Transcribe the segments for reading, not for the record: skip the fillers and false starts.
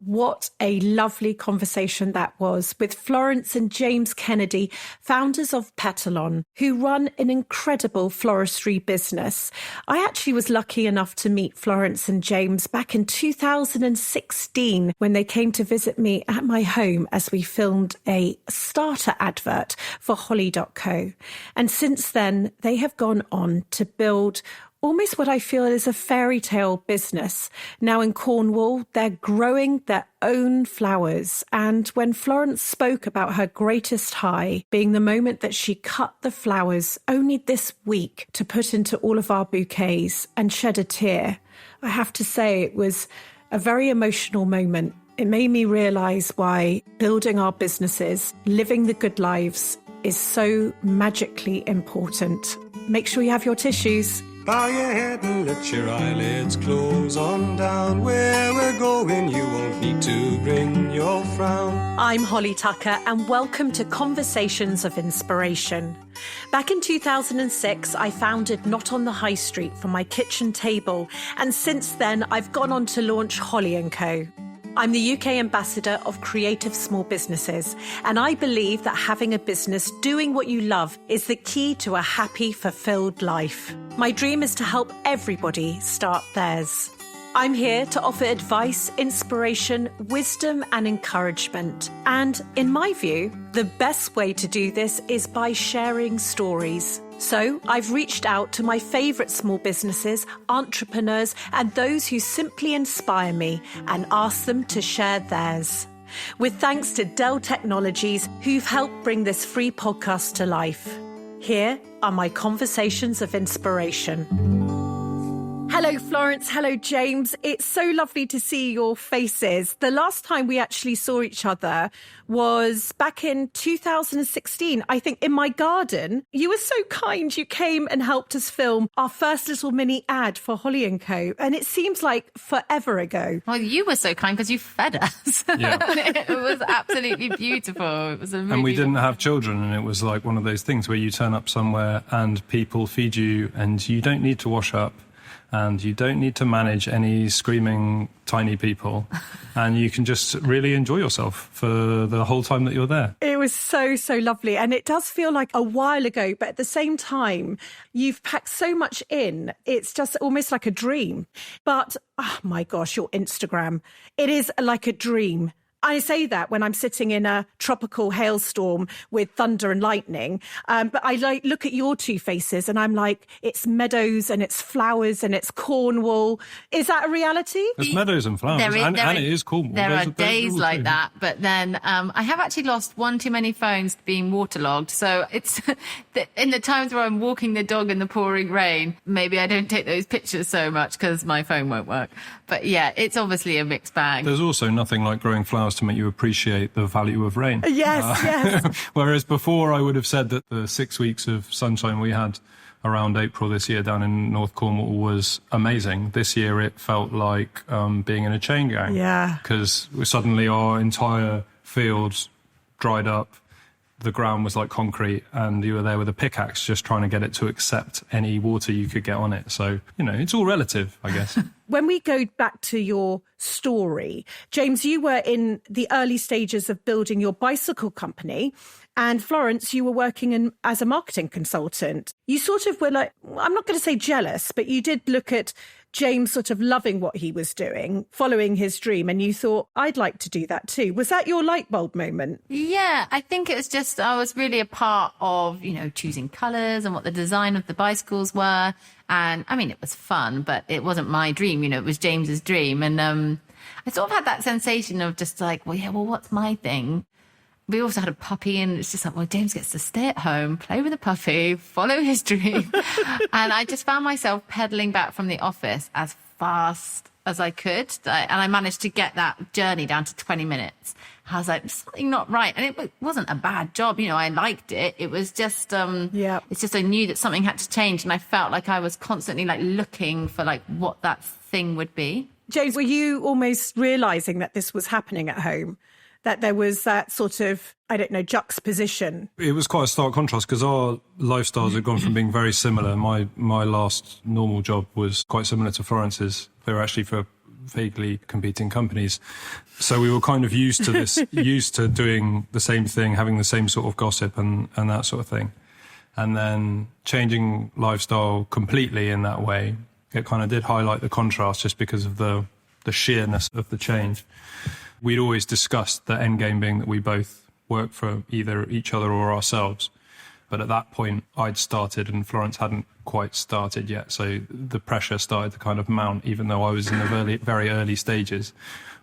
What a lovely conversation that was with Florence and James Kennedy, founders of Petalon, who run an incredible floristry business. I actually was lucky enough to meet Florence and James back in 2016 when they came to visit me at my home as we filmed a starter advert for holly&co. And since then, they have gone on to build almost what I feel is a fairy tale business. Now in Cornwall, they're growing their own flowers. And when Florence spoke about her greatest high being the moment that she cut the flowers only this week to put into all of our bouquets and shed a tear, I have to say it was a very emotional moment. It made me realise why building our businesses, living the good lives is so magically important. Make sure you have your tissues. Bow your head and let your eyelids close on down. Where we're going, you won't need to bring your frown. I'm Holly Tucker, and welcome to Conversations of Inspiration. Back in 2006, I founded Not on the High Street from my kitchen table, and since then, I've gone on to launch holly&co. I'm the UK ambassador of creative small businesses, and I believe that having a business doing what you love is the key to a happy, fulfilled life. My dream is to help everybody start theirs. I'm here to offer advice, inspiration, wisdom, and encouragement. And in my view, the best way to do this is by sharing stories. So I've reached out to my favourite small businesses, entrepreneurs, and those who simply inspire me and asked them to share theirs. With thanks to Dell Technologies, who've helped bring this free podcast to life. Here are my conversations of inspiration. Hello, Florence. Hello, James. It's so lovely to see your faces. The last time we actually saw each other was back in 2016, I think, in my garden. You were so kind. You came and helped us film our first little mini ad for holly&co. And it seems like forever ago. Well, you were so kind because you fed us. Yeah. It was absolutely beautiful. It was a really and we didn't have children, and it was like one of those things where you turn up somewhere and people feed you and you don't need to wash up. And you don't need to manage any screaming tiny people. And you can just really enjoy yourself for the whole time that you're there. It was so, so lovely. And it does feel like a while ago, but at the same time, you've packed so much in. It's just almost like a dream. But, oh my gosh, your Instagram, it is like a dream. I say that when I'm sitting in a tropical hailstorm with thunder and lightning. But I look at your two faces and I'm like, it's meadows and it's flowers and it's Cornwall. Is that a reality? There's meadows and flowers, and it is Cornwall. There are days like that. But then I have actually lost one too many phones being waterlogged. So it's in the times where I'm walking the dog in the pouring rain, maybe I don't take those pictures so much because my phone won't work. But yeah, it's obviously a mixed bag. There's also nothing like growing flowers to make you appreciate the value of rain. Yes. Whereas before I would have said that the 6 weeks of sunshine we had around April this year down in North Cornwall was amazing. This year it felt like being in a chain gang. Yeah. Because suddenly our entire field dried up. The ground was like concrete and you were there with a pickaxe just trying to get it to accept any water you could get on it. So, it's all relative, I guess. When we go back to your story, James, you were in the early stages of building your bicycle company. And Florence, you were working as a marketing consultant. You sort of were like, I'm not going to say jealous, but you did look at James sort of loving what he was doing, following his dream, and you thought, I'd like to do that too. Was that your light bulb moment? Yeah, I think it was just, I was really a part of, choosing colours and what the design of the bicycles were. And I mean, it was fun, but it wasn't my dream, it was James's dream. And I sort of had that sensation of just like, what's my thing? We also had a puppy, and it's just like, James gets to stay at home, play with the puppy, follow his dream. And I just found myself pedaling back from the office as fast as I could. And I managed to get that journey down to 20 minutes. I was like, something not right. And it wasn't a bad job. I liked it. It was just, it's just I knew that something had to change. And I felt like I was constantly looking for what that thing would be. James, were you almost realising that this was happening at home? That there was that sort of, juxtaposition? It was quite a stark contrast because our lifestyles had gone from being very similar. My last normal job was quite similar to Florence's. They were actually for vaguely competing companies. So we were kind of used to this, used to doing the same thing, having the same sort of gossip and that sort of thing. And then changing lifestyle completely in that way, it kind of did highlight the contrast just because of the sheerness of the change. We'd always discussed the end game being that we both work for either each other or ourselves. But at that point, I'd started and Florence hadn't quite started yet. So the pressure started to kind of mount, even though I was in the very early stages,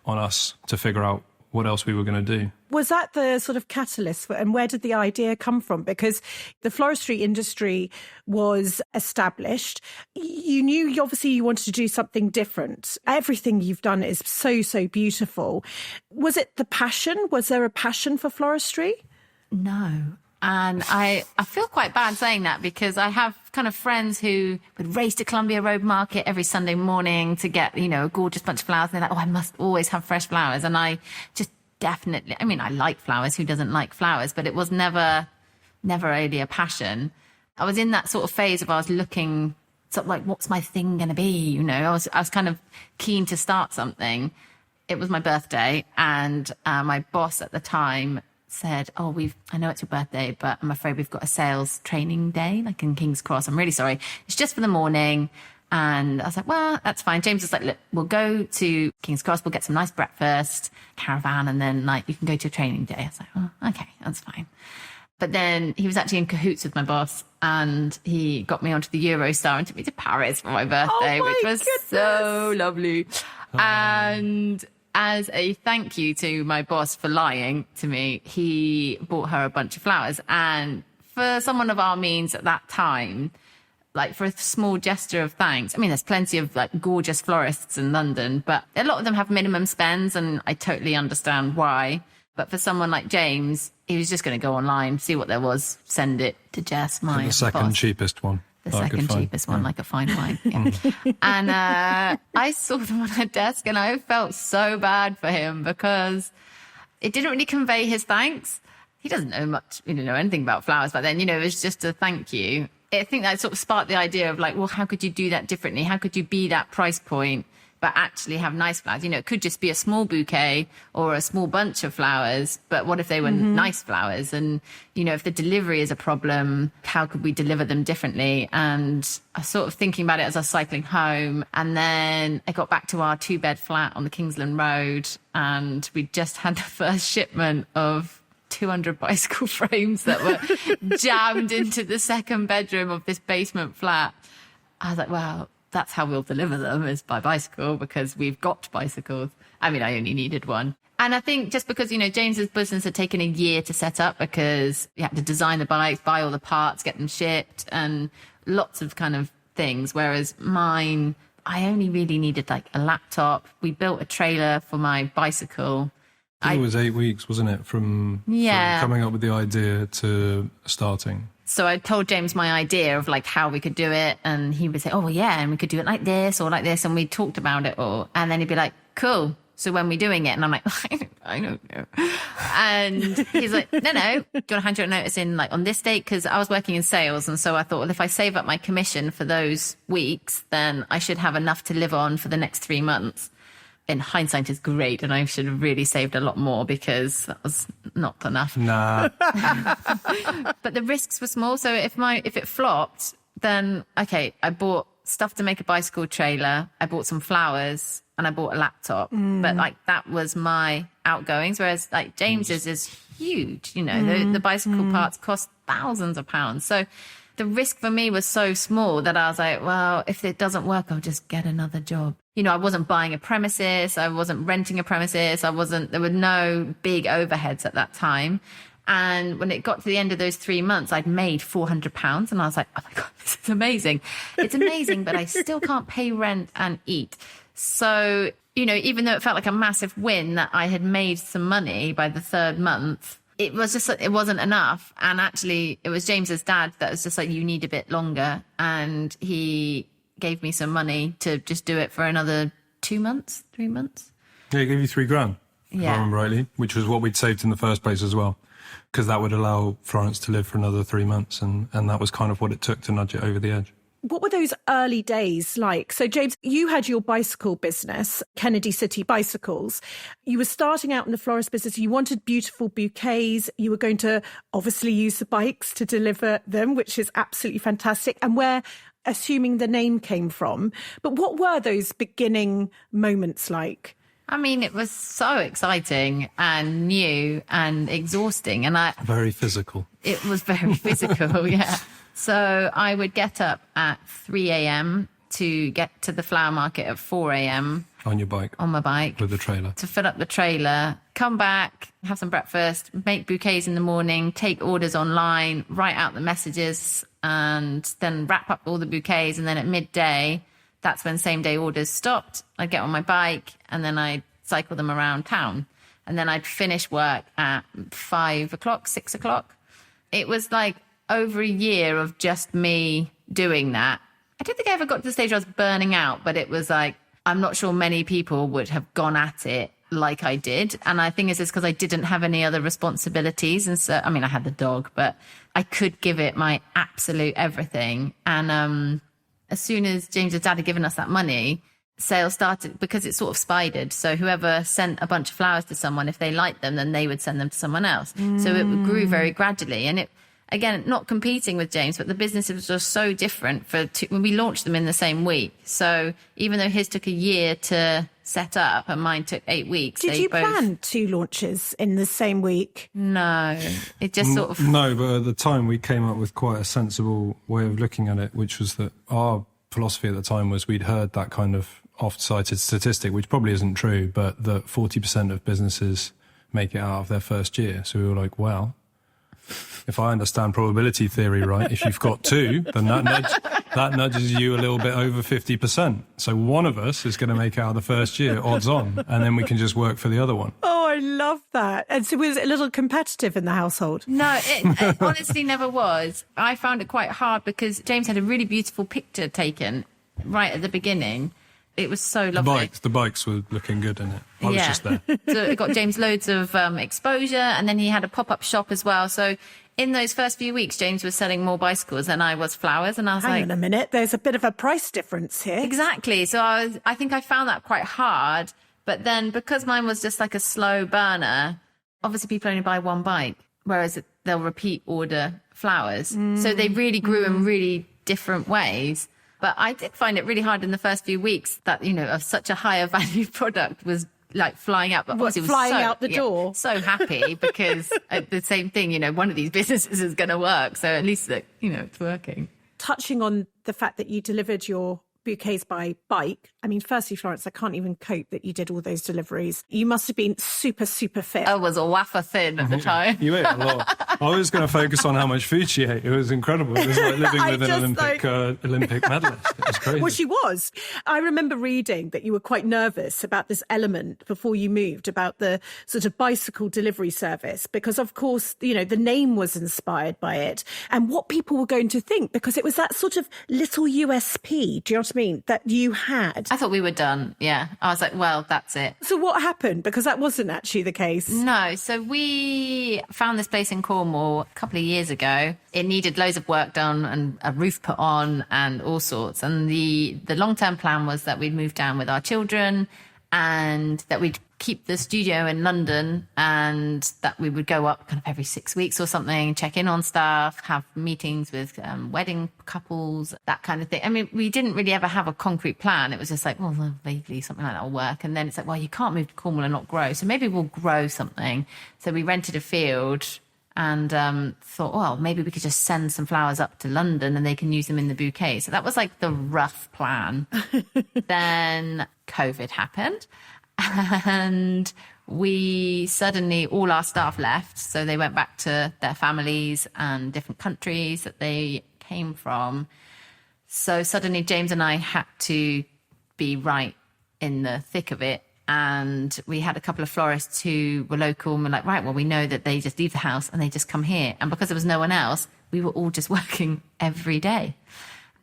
on us to figure out what else we were going to do. Was that the sort of catalyst, and where did the idea come from? Because the floristry industry was established. You knew, obviously, you wanted to do something different. Everything you've done is so, so beautiful. Was it the passion? Was there a passion for floristry? No. And I feel quite bad saying that, because I have kind of friends who would race to Columbia Road Market every Sunday morning to get, a gorgeous bunch of flowers. And they're like, oh, I must always have fresh flowers. And I just definitely, I like flowers. Who doesn't like flowers? But it was never really a passion. I was in that sort of phase of I was looking sort of like, what's my thing going to be? I was kind of keen to start something. It was my birthday, and my boss at the time said, oh, I know it's your birthday, but I'm afraid we've got a sales training day, like in King's Cross. I'm really sorry. It's just for the morning. And I was like, well, that's fine. James was like, look, we'll go to King's Cross. We'll get some nice breakfast, caravan, and then you can go to a training day. I was like, oh, okay, that's fine. But then he was actually in cahoots with my boss, and he got me onto the Eurostar and took me to Paris for my birthday, which was so lovely. Oh. And as a thank you to my boss for lying to me, he bought her a bunch of flowers. And for someone of our means at that time, for a small gesture of thanks, there's plenty of gorgeous florists in London, but a lot of them have minimum spends, and I totally understand why. But for someone like James, he was just going to go online, see what there was, send it to Jess, my boss. The second cheapest one. The second cheapest one, like a fine wine. Yeah. And I saw them on her desk, and I felt so bad for him, because it didn't really convey his thanks. He doesn't know much, know anything about flowers back then. It was just a thank you. I think that sort of sparked the idea of well, how could you do that differently? How could you be that price point, but actually have nice flowers? It could just be a small bouquet or a small bunch of flowers, but what if they were nice flowers? And, if the delivery is a problem, how could we deliver them differently? And I was sort of thinking about it as I was cycling home. And then I got back to our 2-bed flat on the Kingsland Road, and we just had the first shipment of 200 bicycle frames that were jammed into the second bedroom of this basement flat. I was like, wow, that's how we'll deliver them, is by bicycle, because we've got bicycles. I only needed one. And I think just because, James's business had taken a year to set up, because you had to design the bikes, buy all the parts, get them shipped, and lots of kind of things. Whereas mine, I only really needed a laptop. We built a trailer for my bicycle. It was 8 weeks, wasn't it, from coming up with the idea to starting? So I told James my idea of how we could do it, and he would say, oh, well, yeah, and we could do it like this or like this, and we talked about it all. And then he'd be like, cool, so when we doing it? And I'm like, I don't know. And he's like, no, do you want to hand your notice in on this date? Because I was working in sales, and so I thought, well, if I save up my commission for those weeks, then I should have enough to live on for the next 3 months. In hindsight, is great, and I should have really saved a lot more, because that was not enough. Nah. But the risks were small, so if it flopped, then okay, I bought stuff to make a bicycle trailer, I bought some flowers, and I bought a laptop. But that was my outgoings, whereas James's is huge. The bicycle parts cost thousands of pounds, so the risk for me was so small that I was like, well, if it doesn't work, I'll just get another job. I wasn't buying a premises. I wasn't renting a premises. there were no big overheads at that time. And when it got to the end of those 3 months, I'd made £400. And I was like, oh my God, this is amazing. It's amazing, but I still can't pay rent and eat. So, even though it felt like a massive win that I had made some money by the 3rd month, it was just it wasn't enough. And actually, it was James's dad that was just you need a bit longer. And he gave me some money to just do it for another 2 months, 3 months. Yeah, he gave you £3,000, if I remember rightly, which was what we'd saved in the first place as well, because that would allow Florence to live for another 3 months. And that was kind of what it took to nudge it over the edge. What were those early days like? So, James, you had your bicycle business, Kennedy City Bicycles. You were starting out in the florist business. You wanted beautiful bouquets. You were going to obviously use the bikes to deliver them, which is absolutely fantastic. And where, assuming the name came from. But what were those beginning moments like? I mean, it was so exciting and new and exhausting. And Very physical. It was very physical, yeah. So I would get up at 3 a.m. to get to the flower market at 4 a.m. On your bike? On my bike. With the trailer? To fill up the trailer, come back, have some breakfast, make bouquets in the morning, take orders online, write out the messages, and then wrap up all the bouquets. And then at midday, that's when same-day orders stopped. I'd get on my bike, and then I'd cycle them around town. And then I'd finish work at 5 o'clock, 6 o'clock. It was like over a year of just me doing that. I don't think I ever got to the stage where I was burning out, but it was like, I'm not sure many people would have gone at it like I did. And I think it's because I didn't have any other responsibilities. And so, I mean, I had the dog, but I could give it my absolute everything. And as soon as James's dad had given us that money, sales started because it sort of spidered. So whoever sent a bunch of flowers to someone, if they liked them, then they would send them to someone else. So it grew very gradually. And it, again, not competing with James, but the business was just so different when we launched them in the same week. So even though his took a year to set up and mine took 8 weeks. Did you plan 2 launches in the same week? No, it just sort of... No, but at the time we came up with quite a sensible way of looking at it, which was that our philosophy at the time was we'd heard that kind of oft-cited statistic, which probably isn't true, but that 40% of businesses make it out of their first year. So we were like, well, if I understand probability theory right, if you've got 2, then that nudges you a little bit over 50%. So one of us is going to make it out of the first year, odds on, and then we can just work for the other one. Oh, I love that. And so was it a little competitive in the household? No, it honestly never was. I found it quite hard because James had a really beautiful picture taken right at the beginning. It was so lovely. The bikes were looking good in it. I was just there. So it got James loads of exposure, and then he had a pop-up shop as well. So in those first few weeks, James was selling more bicycles than I was flowers. And I was Hang on a minute, there's a bit of a price difference here. Exactly. So I think I found that quite hard. But then because mine was just like a slow burner, obviously people only buy one bike, whereas they'll repeat order flowers. So they really grew in really different ways. But I did find it really hard in the first few weeks that, of such a higher value product was like flying out. But was flying out the door. So happy because the same thing, one of these businesses is going to work. So at least, it's working. Touching on the fact that you delivered your bouquets by bike. I mean, firstly, Florence, I can't even cope that you did all those deliveries. You must have been super, super fit. I was a wafer thin at the time. You ate a lot. I was going to focus on how much food she ate. It was incredible. It was like living with an Olympic medalist. It was crazy. Well, she was. I remember reading that you were quite nervous about this element before you moved, about the sort of bicycle delivery service, because, of course, the name was inspired by it and what people were going to think, because it was that sort of little USP. Do you know what I mean? That you had. I thought we were done. Yeah. I was like, well, that's it. So what happened? Because that wasn't actually the case. No. So we found this place in Cornwall a couple of years ago. It needed loads of work done and a roof put on and all sorts. And the long-term plan was that we'd move down with our children and that we'd keep the studio in London and that we would go up kind of every 6 weeks or something, check in on staff, have meetings with wedding couples, that kind of thing. I mean, we didn't really ever have a concrete plan. It was just like, well, vaguely something like that will work. And then it's like, well, you can't move to Cornwall and not grow. So maybe we'll grow something. So we rented a field and thought, well, maybe we could just send some flowers up to London and they can use them in the bouquet. So that was like the rough plan. Then COVID happened. And we suddenly, all our staff left. So they went back to their families and different countries that they came from. So suddenly James and I had to be right in the thick of it. And we had a couple of florists who were local and were like, right, well, we know that they just leave the house and they just come here. And because there was no one else, we were all just working every day.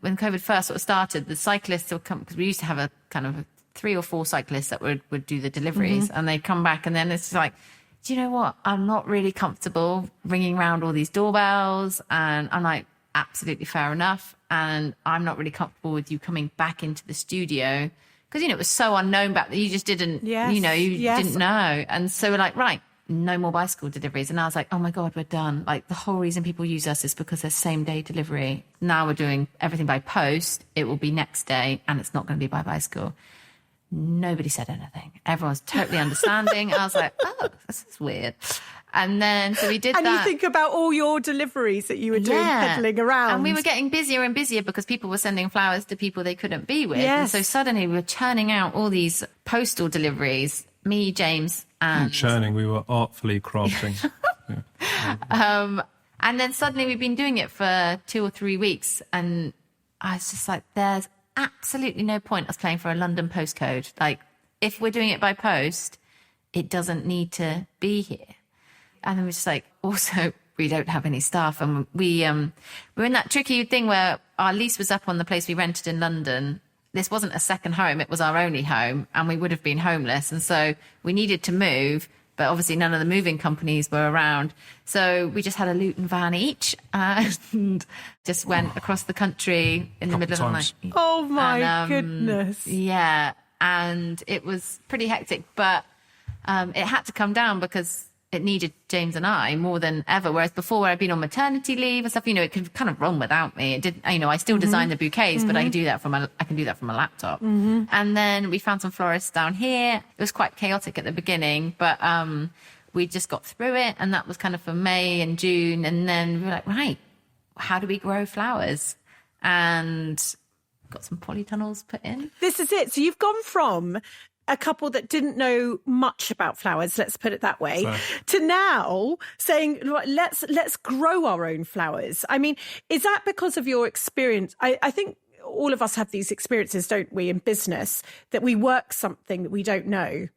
When COVID first sort of started, the cyclists would come, because we used to have a kind of 3 or 4 cyclists that would do the deliveries, and they'd come back and then it's like, do you know what? I'm not really comfortable ringing around all these doorbells. And I'm like, absolutely fair enough. and I'm not really comfortable with you coming back into the studio. Because, you know, it was so unknown back then. You just didn't, Yes, you know, you yes. didn't know. And so we're like, right, no more bicycle deliveries. And I was like, oh my God, we're done. Like, the whole reason people use us is because there's same day delivery. Now we're doing everything by post. It will be next day, and it's not going to be by bicycle. Nobody said anything. Everyone's totally understanding. I was like, oh, this is weird. And then, so we did And that. you think about all your deliveries that you were doing, peddling around. And we were getting busier and busier because people were sending flowers to people they couldn't be with. Yes. And so suddenly we were churning out all these postal deliveries, me, James, and... Churning, we were artfully crafting. And then suddenly we've been doing it for 2 or 3 weeks. And I was just like, there's absolutely no point us playing for a London postcode. Like, if we're doing it by post, it doesn't need to be here. And then we're just like, also, we don't have any staff. And we're in that tricky thing where our lease was up on the place we rented in London. This wasn't a second home. It was our only home, and we would have been homeless. And so we needed to move, but obviously none of the moving companies were around. So we just had a Luton van each and just went across the country in the middle of the night. Oh my goodness. Yeah. And it was pretty hectic, but it had to come down because it needed James and I more than ever. Whereas before, where I'd been on maternity leave and stuff, you know, it could kind of run without me. It did, you know, I still design the bouquets, but I can do that from a laptop. And then we found some florists down here. It was quite chaotic at the beginning, but we just got through it. And that was kind of for May and June. And then we were like, right, how do we grow flowers? And got some polytunnels put in. This is it. So you've gone from a couple that didn't know much about flowers, let's put it that way, to now saying, right, let's grow our own flowers. I mean, is that because of your experience? I think all of us have these experiences, don't we, in business, that we work something that we don't know,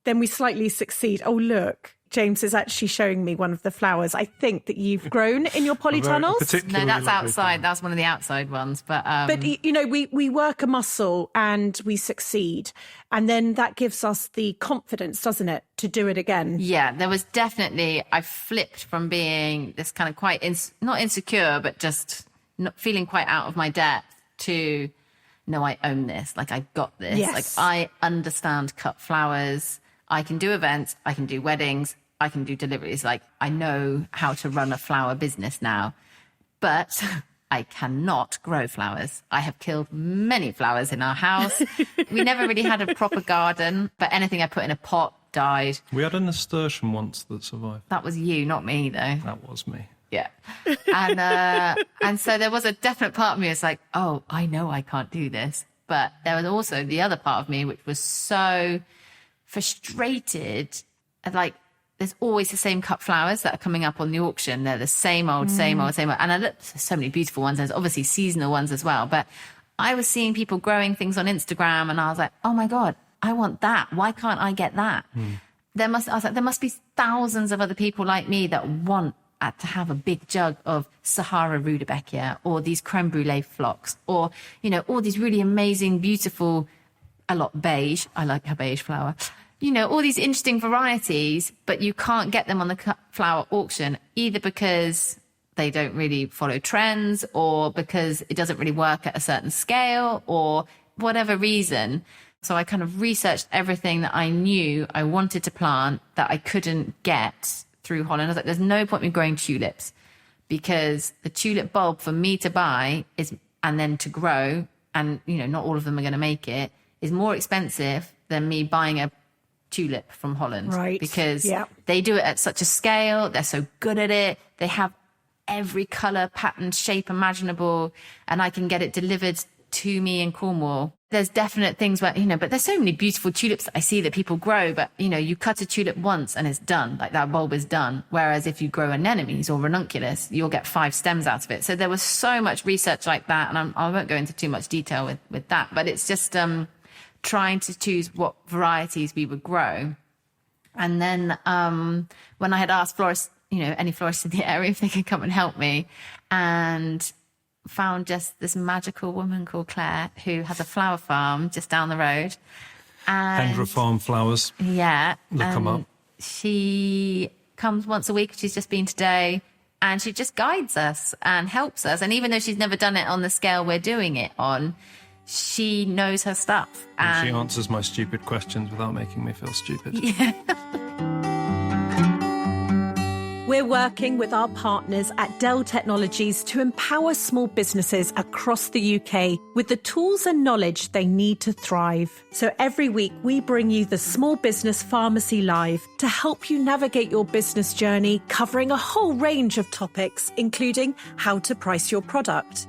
then we slightly succeed. Oh, look, James is actually showing me one of the flowers I think that you've grown in your polytunnels. No, that's outside. That's one of the outside ones. But you know, we work a muscle and we succeed. And then that gives us the confidence, doesn't it, to do it again? Yeah, there was definitely, I flipped from being this kind of quite, not insecure, but just not feeling quite out of my depth to, no, I own this. Like, I got this. Yes. Like, I understand cut flowers. I can do events. I can do weddings. I can do deliveries. Like, I know how to run a flower business now, but I cannot grow flowers. I have killed many flowers in our house. We never really had a proper garden, but anything I put in a pot died. We had a nasturtium once that survived. That was you, not me, though. That was me. Yeah. And so there was a definite part of me that's like, oh, I know I can't do this. But there was also the other part of me, which was so frustrated. Like, there's always the same cut flowers that are coming up on the auction. They're the same old. And I look, there's so many beautiful ones. There's obviously seasonal ones as well. But I was seeing people growing things on Instagram, and I was like, oh my God, I want that. Why can't I get that? There must be thousands of other people like me that want to have a big jug of Sahara rudbeckia, or these creme brulee phlox, or, you know, all these really amazing, beautiful, a lot beige. I like a beige flower. You know, all these interesting varieties, but you can't get them on the cut flower auction, either because they don't really follow trends, or because it doesn't really work at a certain scale, or whatever reason. So I kind of researched everything that I knew I wanted to plant that I couldn't get through Holland. I was like, there's no point in growing tulips, because the tulip bulb for me to buy and then to grow, and, you know, not all of them are going to make it, is more expensive than me buying a tulip from Holland. Right. Because they do it at such a scale. They're so good at it. They have every colour, pattern, shape imaginable, and I can get it delivered to me in Cornwall. There's definite things where, you know, but there's so many beautiful tulips that I see that people grow, but, you know, you cut a tulip once and it's done. Like, that bulb is done. Whereas if you grow anemones or ranunculus, you'll get 5 stems out of it. So there was so much research like that, and I won't go into too much detail with that, but it's just trying to choose what varieties we would grow. And then when I had asked florists, you know, any florists in the area if they could come and help me, and found just this magical woman called Claire, who has a flower farm just down the road. Hendra Farm Flowers. Yeah. Look them up. She comes once a week. She's just been today. and she just guides us and helps us. And even though she's never done it on the scale we're doing it on, she knows her stuff. And she answers my stupid questions without making me feel stupid. Yeah. We're working with our partners at Dell Technologies to empower small businesses across the UK with the tools and knowledge they need to thrive. So every week we bring you the Small Business Pharmacy Live to help you navigate your business journey, covering a whole range of topics, including how to price your product.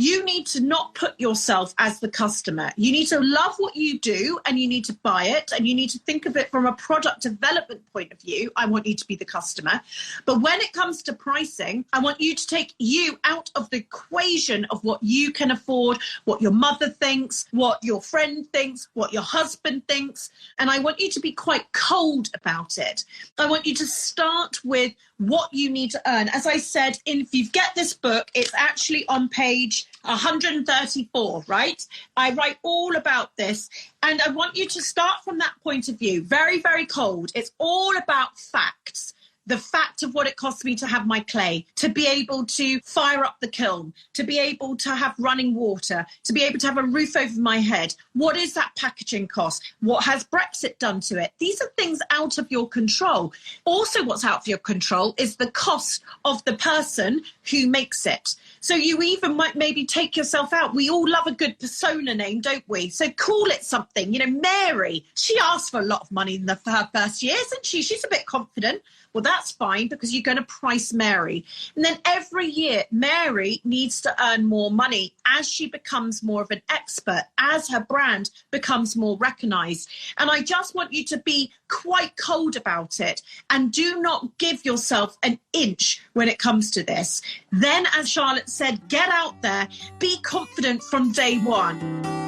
You need to not put yourself as the customer. You need to love what you do and you need to buy it, and you need to think of it from a product development point of view. I want you to be the customer. But when it comes to pricing, I want you to take you out of the equation of what you can afford, what your mother thinks, what your friend thinks, what your husband thinks. And I want you to be quite cold about it. I want you to start with what you need to earn. As I said, if you get this book, it's actually on page 134, right? I write all about this, and I want you to start from that point of view. Very, very cold. It's all about facts. The fact of what it costs me to have my clay, to be able to fire up the kiln, to be able to have running water, to be able to have a roof over my head. What is that packaging cost? What has Brexit done to it? These are things out of your control. Also, what's out of your control is the cost of the person who makes it. So you even might maybe take yourself out. We all love a good persona name, don't we? So call it something. You know, Mary, she asked for a lot of money in her first year, isn't she? She's a bit confident. Well, that's fine, because you're going to price Mary. And then every year, Mary needs to earn more money as she becomes more of an expert, as her brand becomes more recognized. And I just want you to be quite cold about it and do not give yourself an inch when it comes to this. Then, as Charlotte said, get out there, be confident from day one.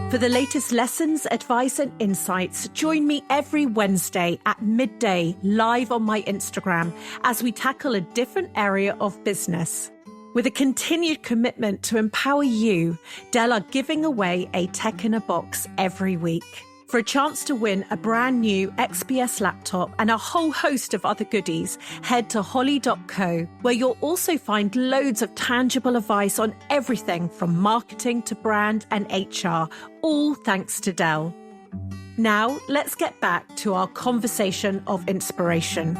For the latest lessons, advice and insights, join me every Wednesday at midday live on my Instagram as we tackle a different area of business. With a continued commitment to empower you, Dell are giving away a tech in a box every week. For a chance to win a brand new XPS laptop and a whole host of other goodies, head to holly.co, where you'll also find loads of tangible advice on everything from marketing to brand and HR, all thanks to Dell. Now, let's get back to our conversation of inspiration.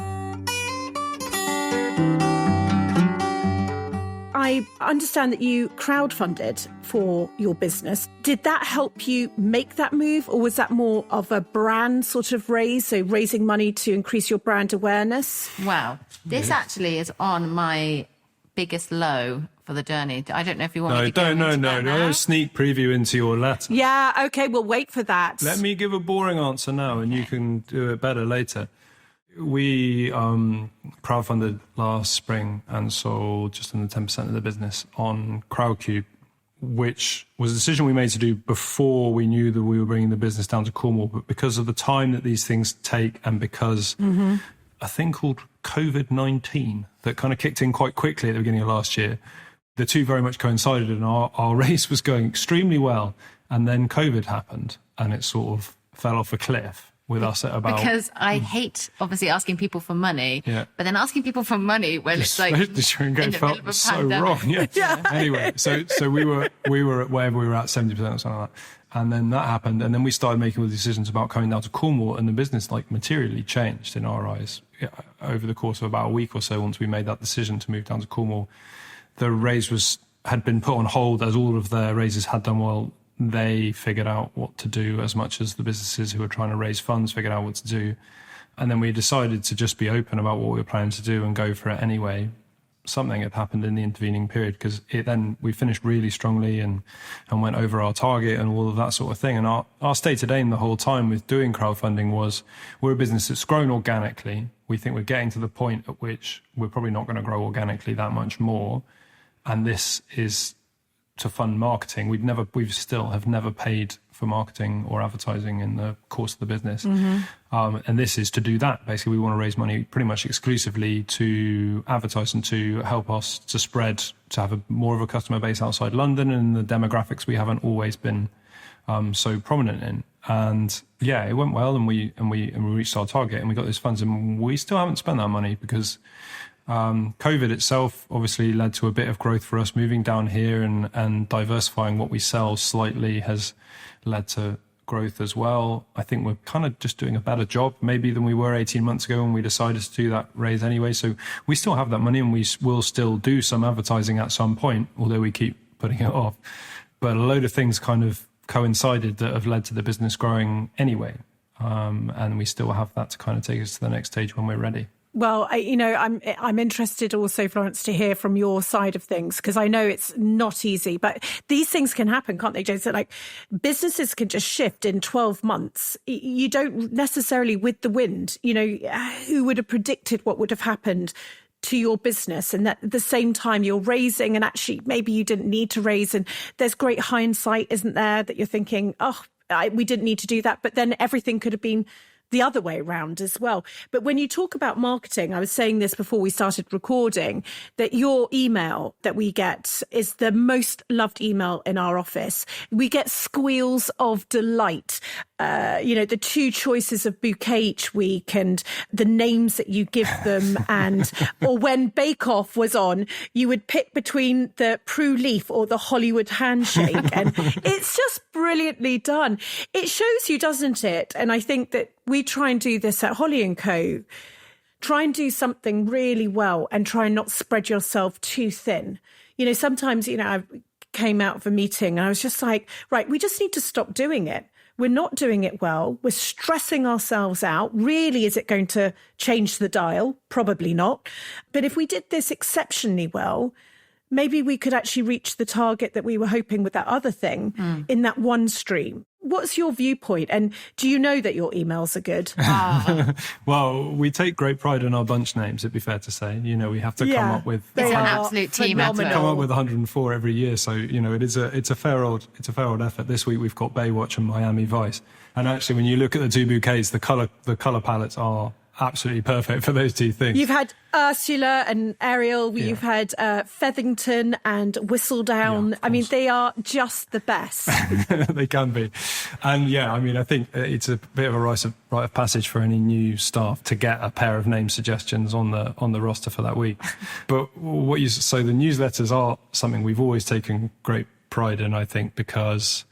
I understand that you crowdfunded for your business. Did that help you make that move, or was that more of a brand sort of raise, so raising money to increase your brand awareness? Wow. This actually is on my biggest low for the journey. I don't know if you want me to No, sneak preview into your letter. Yeah, okay, we'll wait for that. Let me give a boring answer now, and you can do it better later. We crowdfunded last spring and sold just under 10% of the business on Crowdcube, which was a decision we made to do before we knew that we were bringing the business down to Cornwall. But because of the time that these things take, and because a thing called COVID-19 that kind of kicked in quite quickly at the beginning of last year, the two very much coincided, and our race was going extremely well. And then COVID happened, and it sort of fell off a cliff. With us at about, because I hate obviously asking people for money, but then asking people for money when it's like felt so wrong. Anyway, so we were at wherever we were at 70% or something like that, and then that happened, and then we started making all the decisions about coming down to Cornwall, and the business like materially changed in our eyes over the course of about a week or so. Once we made that decision to move down to Cornwall, the raise had been put on hold, as all of their raises had done. Well, they figured out what to do as much as the businesses who were trying to raise funds figured out what to do. And then we decided to just be open about what we were planning to do and go for it anyway. Something had happened in the intervening period, because then we finished really strongly and went over our target and all of that sort of thing. And our stated aim the whole time with doing crowdfunding was, we're a business that's grown organically. We think we're getting to the point at which we're probably not going to grow organically that much more. And this is to fund marketing. We still have never paid for marketing or advertising in the course of the business. And this is to do that. Basically, we want to raise money pretty much exclusively to advertise and to help us to spread, to have more of a customer base outside London and the demographics we haven't always been so prominent in. And yeah, it went well, and we reached our target, and we got those funds, and we still haven't spent that money because COVID itself obviously led to a bit of growth for us. Moving down here and diversifying what we sell slightly has led to growth as well. I think we're kind of just doing a better job maybe than we were 18 months ago when we decided to do that raise anyway. So we still have that money and we will still do some advertising at some point, although we keep putting it off. But a load of things kind of coincided that have led to the business growing anyway. And we still have that to kind of take us to the next stage when we're ready. Well, I'm interested also, Florence, to hear from your side of things, because I know it's not easy, but these things can happen, can't they, James? So, like, businesses can just shift in 12 months. You don't necessarily with the wind, who would have predicted what would have happened to your business, and that at the same time you're raising and actually maybe you didn't need to raise, and there's great hindsight, isn't there, that you're thinking, we didn't need to do that, but then everything could have been the other way around as well. But when you talk about marketing, I was saying this before we started recording, that your email that we get is the most loved email in our office. We get squeals of delight. The 2 choices of bouquet each week and the names that you give them. Or when Bake Off was on, you would pick between the Prue Leaf or the Hollywood handshake. And it's just brilliantly done. It shows you, doesn't it? And I think that we try and do this at Holly&Co. Try and do something really well and try and not spread yourself too thin. Sometimes, I came out of a meeting and I was just like, right, we just need to stop doing it. We're not doing it well. We're stressing ourselves out. Really, is it going to change the dial? Probably not. But if we did this exceptionally well, maybe we could actually reach the target that we were hoping with that other thing in that one stream. What's your viewpoint? And do you know that your emails are good? Well, we take great pride in our bunch names, it'd be fair to say. We have to come up with... It's an absolute team effort. We have to come up with 104 every year. So, it's a fair old effort. This week we've got Baywatch and Miami Vice. And actually, when you look at the 2 bouquets, the colour palettes are absolutely perfect for those 2 things. You've had Ursula and Ariel. You've had Feathington and Whistledown. Yeah, I mean, they are just the best. They can be. And I think it's a bit of a rite of passage for any new staff to get a pair of name suggestions on the roster for that week. But so the newsletters are something we've always taken great pride in, I think, because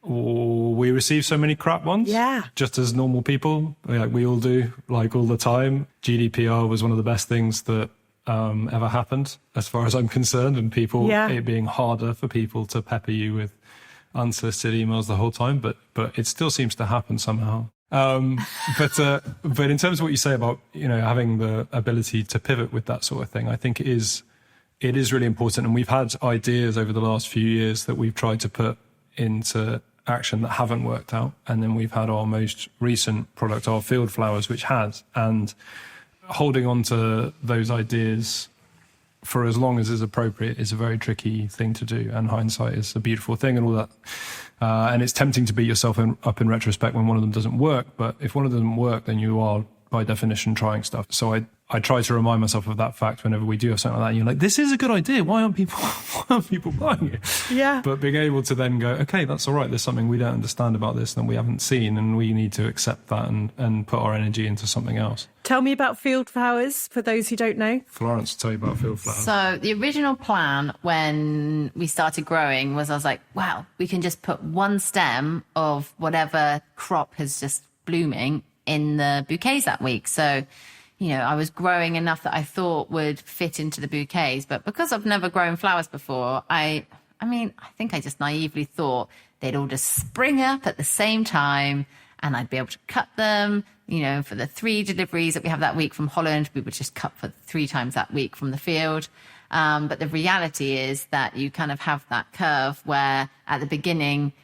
we receive so many crap ones. Yeah. Just as normal people, like we all do, like all the time. GDPR was one of the best things that ever happened, as far as I'm concerned, and it being harder for people to pepper you with unsolicited emails the whole time, but it still seems to happen somehow. But in terms of what you say about having the ability to pivot with that sort of thing, I think it is really important, and we've had ideas over the last few years that we've tried to put into action that haven't worked out, and then we've had our most recent product, our field flowers, which has, and holding on to those ideas for as long as is appropriate is a very tricky thing to do, and hindsight is a beautiful thing and all that, and it's tempting to beat yourself up in retrospect when one of them doesn't work, but if one of them doesn't work, then you are by definition trying stuff. So I try to remind myself of that fact whenever we do have something like that. And you're like, this is a good idea. Why aren't people buying it? Yeah. But being able to then go, okay, that's all right. There's something we don't understand about this and we haven't seen, and we need to accept that and put our energy into something else. Tell me about field flowers for those who don't know. Florence, tell you about field flowers. So the original plan when we started growing was, I was like, wow, we can just put one stem of whatever crop has just blooming in the bouquets that week. So, I was growing enough that I thought would fit into the bouquets, but because I've never grown flowers before, I think I just naively thought they'd all just spring up at the same time and I'd be able to cut them, for the 3 deliveries that we have that week from Holland, we would just cut for 3 times that week from the field. But the reality is that you kind of have that curve where at the beginning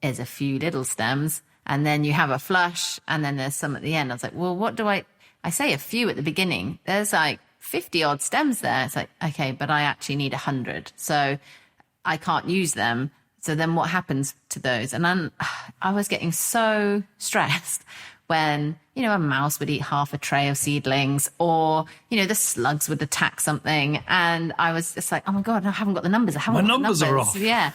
is a few little stems, and then you have a flush, and then there's some at the end. I was like, well, what do I say a few at the beginning. There's like 50 odd stems there. It's like, okay, but I actually need 100. So I can't use them. So then what happens to those? And then I was getting so stressed when, a mouse would eat half a tray of seedlings, or, the slugs would attack something. And I was just like, oh my God, I haven't got the numbers. My numbers are off. Yeah.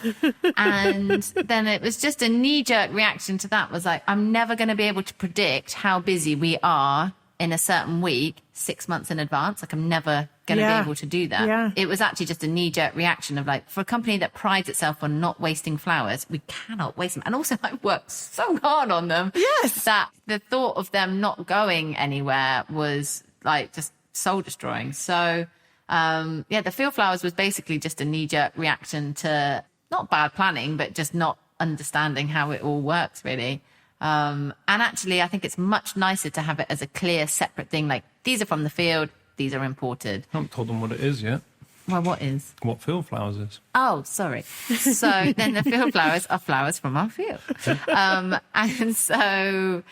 And then it was just a knee-jerk reaction to that was like, I'm never going to be able to predict how busy we are in a certain week 6 months in advance. Like, I'm never going to be able to do that. Yeah. It was actually just a knee-jerk reaction of like, for a company that prides itself on not wasting flowers, we cannot waste them. And also, I worked so hard on them. Yes. That the thought of them not going anywhere was like just soul destroying. So, the field flowers was basically just a knee-jerk reaction to not bad planning, but just not understanding how it all works, really. And actually, I think it's much nicer to have it as a clear, separate thing. Like, these are from the field, these are imported. I haven't told them what it is yet. Well, what is? What field flowers is. Oh, sorry. So then the field flowers are flowers from our field. So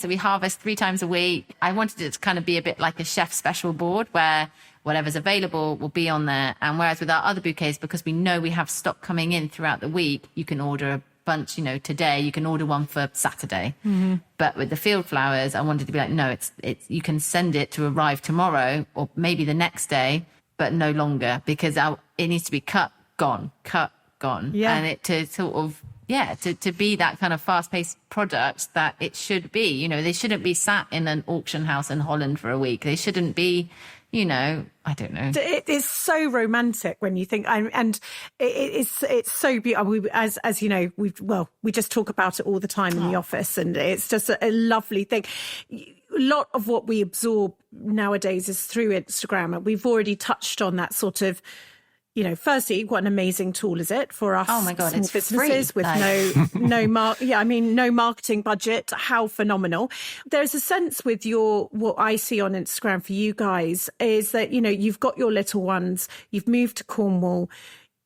we harvest 3 times a week. I wanted it to kind of be a bit like a chef special board where whatever's available will be on there. And whereas with our other bouquets, because we know we have stock coming in throughout the week, you can order a bunch, today, you can order one for Saturday. Mm-hmm. But with the field flowers, I wanted to be like, no, it's you can send it to arrive tomorrow or maybe the next day, but no longer, because it needs to be cut, gone. Yeah. And it to sort of, to be that kind of fast-paced product that it should be. They shouldn't be sat in an auction house in Holland for a week. They shouldn't be, I don't know. It is so romantic when you think, and it's so beautiful. As you know, we just talk about it all the time in the office, and it's just a lovely thing. A lot of what we absorb nowadays is through Instagram, and we've already touched on that sort of. Firstly, what an amazing tool is it for us? Oh my God, small it's businesses free, with no marketing budget. How phenomenal! There's a sense with what I see on Instagram for you guys is that you've got your little ones, you've moved to Cornwall,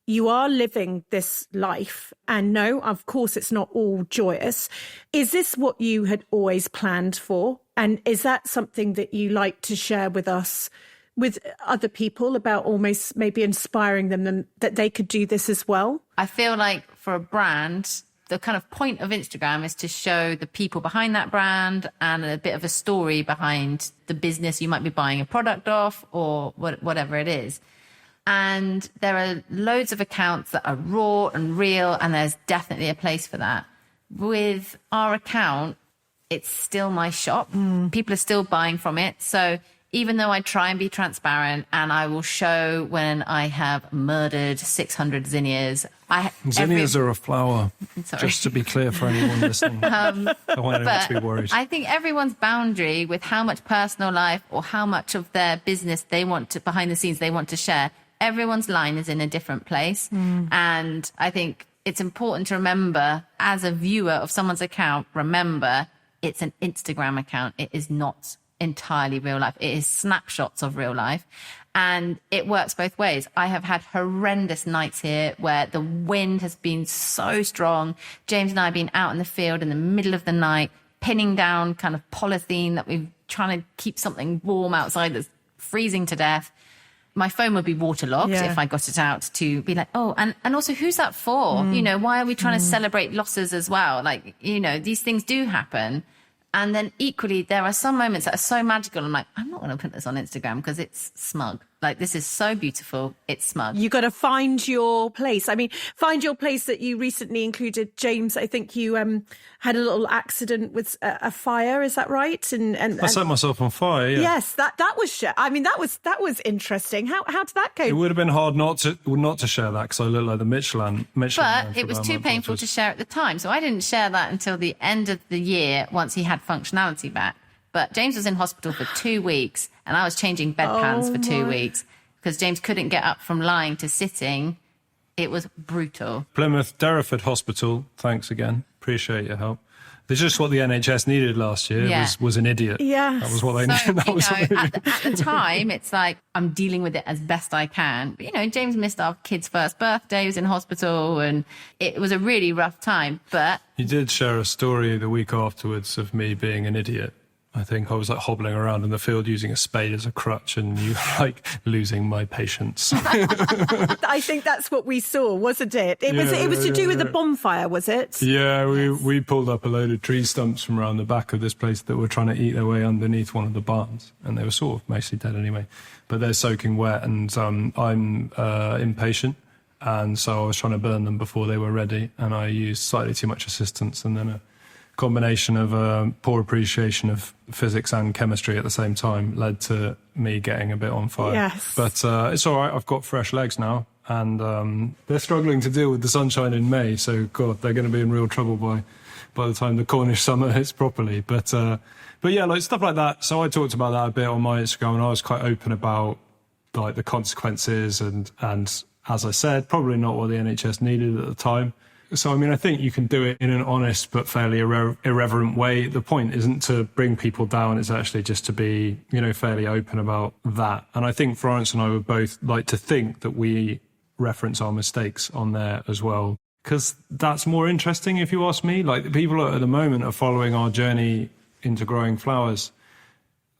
you are living this life, and no, of course, it's not all joyous. Is this what you had always planned for, and is that something that you like to share with us? With other people about almost maybe inspiring them that they could do this as well? I feel like for a brand, the kind of point of Instagram is to show the people behind that brand and a bit of a story behind the business you might be buying a product off or whatever it is. And there are loads of accounts that are raw and real, and there's definitely a place for that. With our account, it's still my shop. People are still buying from it. So even though I try and be transparent and I will show when I have murdered 600 zinnias. Zinnias are a flower, Sorry. just to be clear for anyone listening. I want anyone to be worried. I think everyone's boundary with how much personal life or how much of their business they want to, behind the scenes, they want to share, everyone's line is in a different place. And I think it's important to remember, as a viewer of someone's account, remember it's an Instagram account. It is not entirely real life. It is snapshots of real life, and it works both ways. I have had horrendous nights here where the wind has been so strong. James and I have been out in the field in the middle of the night, pinning down kind of polythene that we're trying to keep something warm outside that's freezing to death. My phone would be waterlogged if I got it out to be like, oh, and also who's that for? Why are we trying to celebrate losses as well? Like, these things do happen. And then equally, there are some moments that are so magical. I'm like, I'm not going to put this on Instagram because it's smug. Like, this is so beautiful. It's smug. You got to find your place. I mean, find your place that you recently included. James, I think you had a little accident with a fire. Is that right? And I set myself on fire. Yeah. Yes, that was. I mean, that was interesting. How did that go? It would have been hard not to share that because I look like the Michelin. But it was too painful to share at the time, so I didn't share that until the end of the year once he had functionality back. But James was in hospital for 2 weeks, and I was changing bedpans for 2 weeks because James couldn't get up from lying to sitting. It was brutal. Plymouth Derriford Hospital, thanks again. Appreciate your help. This is what the NHS needed last year, was an idiot. Yeah. That was what they needed. At the time, it's like I'm dealing with it as best I can. But, James missed our kid's first birthday. He was in hospital, and it was a really rough time. But you did share a story the week afterwards of me being an idiot. I think I was like hobbling around in the field using a spade as a crutch, and you like losing my patience. I think that's what we saw, wasn't it? It was to do with the bonfire, was it? Yeah, we pulled up a load of tree stumps from around the back of this place that were trying to eat their way underneath one of the barns, and they were sort of mostly dead anyway. But they're soaking wet, and I'm impatient, and so I was trying to burn them before they were ready, and I used slightly too much assistance, and then combination of a poor appreciation of physics and chemistry at the same time led to me getting a bit on fire. Yes. But it's all right. I've got fresh legs now, and they're struggling to deal with the sunshine in May. So, God, they're going to be in real trouble by the time the Cornish summer hits properly. But yeah, like stuff like that. So I talked about that a bit on my Instagram, and I was quite open about like the consequences and as I said, probably not what the NHS needed at the time. So, I mean, I think you can do it in an honest but fairly irreverent way. The point isn't to bring people down. It's actually just to be, fairly open about that. And I think Florence and I would both like to think that we reference our mistakes on there as well, because that's more interesting if you ask me. Like, the people at the moment are following our journey into growing flowers.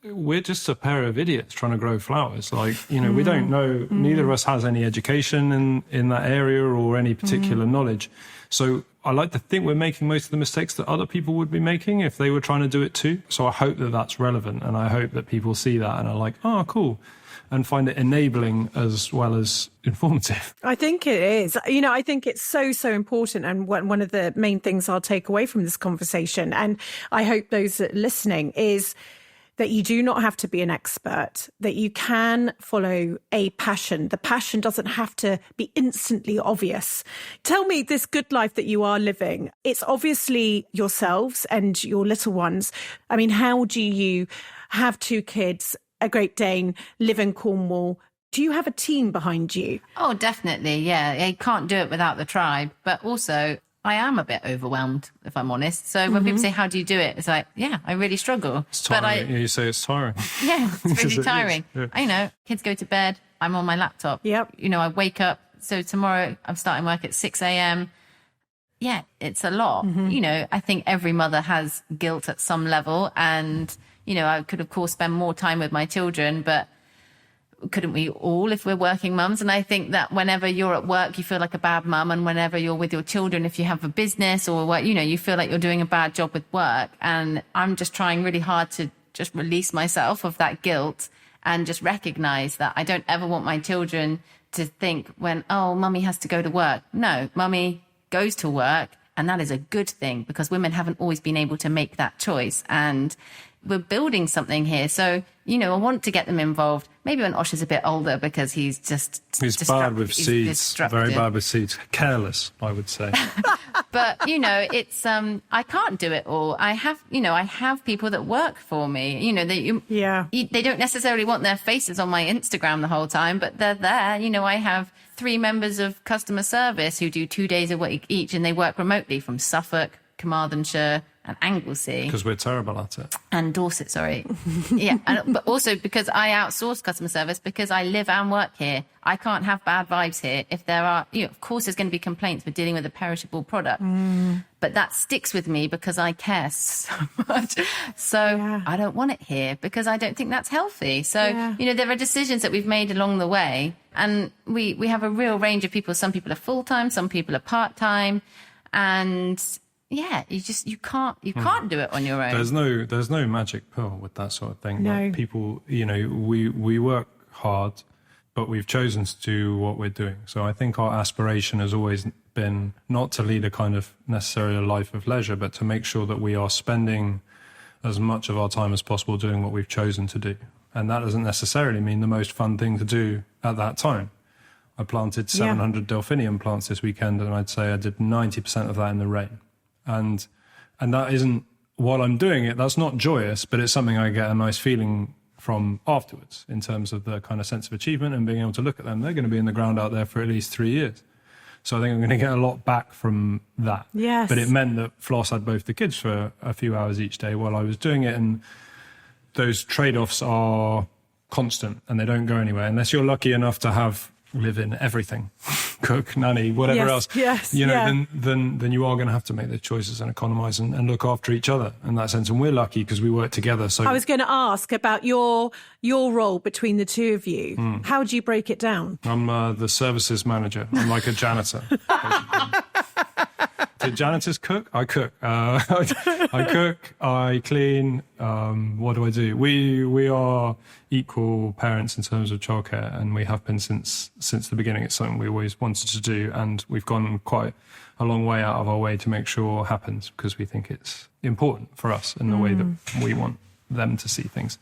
We're just a pair of idiots trying to grow flowers. Like, we don't know, neither of us has any education in that area or any particular knowledge. So I like to think we're making most of the mistakes that other people would be making if they were trying to do it too. So I hope that that's relevant, and I hope that people see that and are like, oh, cool, and find it enabling as well as informative. I think it is. I think it's so, so important. And one of the main things I'll take away from this conversation, and I hope those that are listening, is that you do not have to be an expert, that you can follow a passion. The passion doesn't have to be instantly obvious. Tell me, this good life that you are living, it's obviously yourselves and your little ones. I mean, how do you have 2 kids, a Great Dane, live in Cornwall? Do you have a team behind you? Oh, definitely, yeah. You can't do it without the tribe. But also, I am a bit overwhelmed, if I'm honest. So when people say, how do you do it? It's like, yeah, I really struggle. It's tiring. You say it's tiring. Yeah, it's really tiring. Yeah. Kids go to bed. I'm on my laptop. Yep. I wake up. So tomorrow I'm starting work at 6 a.m. Yeah, it's a lot. I think every mother has guilt at some level. And, I could, of course, spend more time with my children, but couldn't we all if we're working mums? And I think that whenever you're at work, you feel like a bad mum. And whenever you're with your children, if you have a business or work, you feel like you're doing a bad job with work. And I'm just trying really hard to just release myself of that guilt and just recognize that I don't ever want my children to think mummy has to go to work. No, mummy goes to work. And that is a good thing, because women haven't always been able to make that choice. And we're building something here. So, I want to get them involved. Maybe when Osh is a bit older, because he's bad with seeds, very bad with seeds. Careless, I would say. But, it's, I can't do it all. I have people that work for me, they don't necessarily want their faces on my Instagram the whole time, but they're there. I have 3 members of customer service who do 2 days a week each, and they work remotely from Suffolk, Carmarthenshire, and Anglesey. Because we're terrible at it. And Dorset, sorry. Yeah, but also because I outsource customer service, because I live and work here. I can't have bad vibes here. If there are, of course there's going to be complaints. We're dealing with a perishable product. But that sticks with me because I care so much. So I don't want it here because I don't think that's healthy. So, there are decisions that we've made along the way. And we have a real range of people. Some people are full-time, some people are part-time. And yeah, you can't do it on your own. There's no magic pill with that sort of thing. No. Like people, we work hard, but we've chosen to do what we're doing. So I think our aspiration has always been not to lead a kind of necessarily a life of leisure, but to make sure that we are spending as much of our time as possible doing what we've chosen to do. And that doesn't necessarily mean the most fun thing to do at that time. I planted 700 delphinium plants this weekend, and I'd say I did 90% of that in the rain. And that isn't, while I'm doing it, that's not joyous, but it's something I get a nice feeling from afterwards in terms of the kind of sense of achievement and being able to look at them. They're going to be in the ground out there for at least 3 years. So I think I'm going to get a lot back from that. Yes. But it meant that Floss had both the kids for a few hours each day while I was doing it. And those trade-offs are constant and they don't go anywhere unless you're lucky enough to live in everything, cook, nanny, whatever else. Yes, then you are going to have to make those choices and economise and look after each other in that sense. And we're lucky because we work together. So I was going to ask about your role between the two of you. How do you break it down? I'm the services manager. I'm like a janitor. Do janitors cook? I cook. I cook. I clean. What do? We are equal parents in terms of childcare, and we have been since the beginning. It's something we always wanted to do, and we've gone quite a long way out of our way to make sure happens, because we think it's important for us in the way that we want them to see things.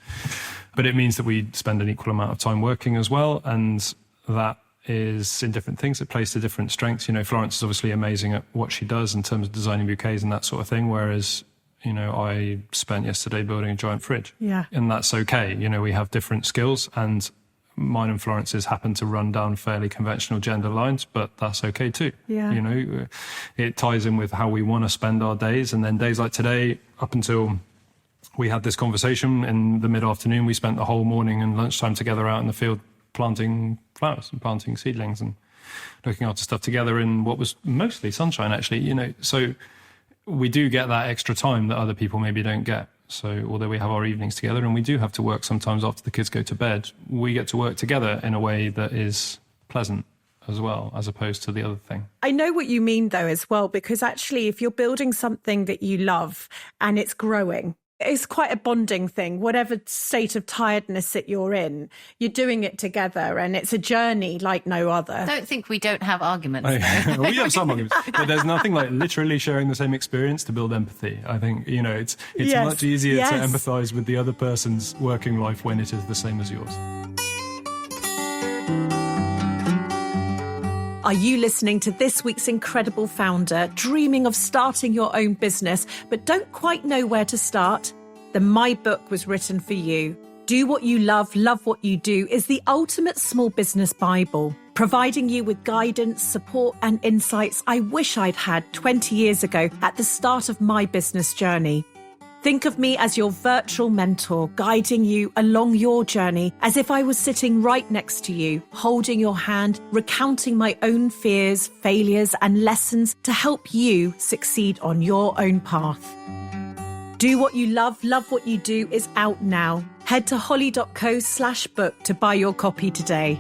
But it means that we spend an equal amount of time working as well, and that is in different things. It plays to different strengths. You know, Florence is obviously amazing at what she does in terms of designing bouquets and that sort of thing, whereas, you know, I spent yesterday building a giant fridge. Yeah. And that's okay. You know, we have different skills, and mine and Florence's happen to run down fairly conventional gender lines, but that's okay too. Yeah. You know, it ties in with how we want to spend our days. And then days like today, up until we had this conversation in the mid-afternoon, we spent the whole morning and lunchtime together out in the field planting flowers and planting seedlings and looking after stuff together in what was mostly sunshine, actually. You know, so we do get that extra time that other people maybe don't get. So although we have our evenings together and we do have to work sometimes after the kids go to bed, we get to work together in a way that is pleasant as well, as opposed to the other thing. I know what you mean, though, as well, because actually if you're building something that you love and it's growing, it's quite a bonding thing. Whatever state of tiredness that you're in, you're doing it together, and it's a journey like no other. I don't think we don't have arguments. We have some arguments, but there's nothing like literally sharing the same experience to build empathy. I think, you know, it's Yes, much easier yes. to empathise with the other person's working life when it is the same as yours. Are you listening to this week's incredible founder, dreaming of starting your own business, but don't quite know where to start? Then my book was written for you. Do What You Love, Love What You Do is the ultimate small business Bible, providing you with guidance, support, and insights I wish I'd had 20 years ago at the start of my business journey. Think of me as your virtual mentor, guiding you along your journey as if I was sitting right next to you, holding your hand, recounting my own fears, failures, and lessons to help you succeed on your own path. Do What You Love, Love What You Do is out now. Head to holly.co/book to buy your copy today.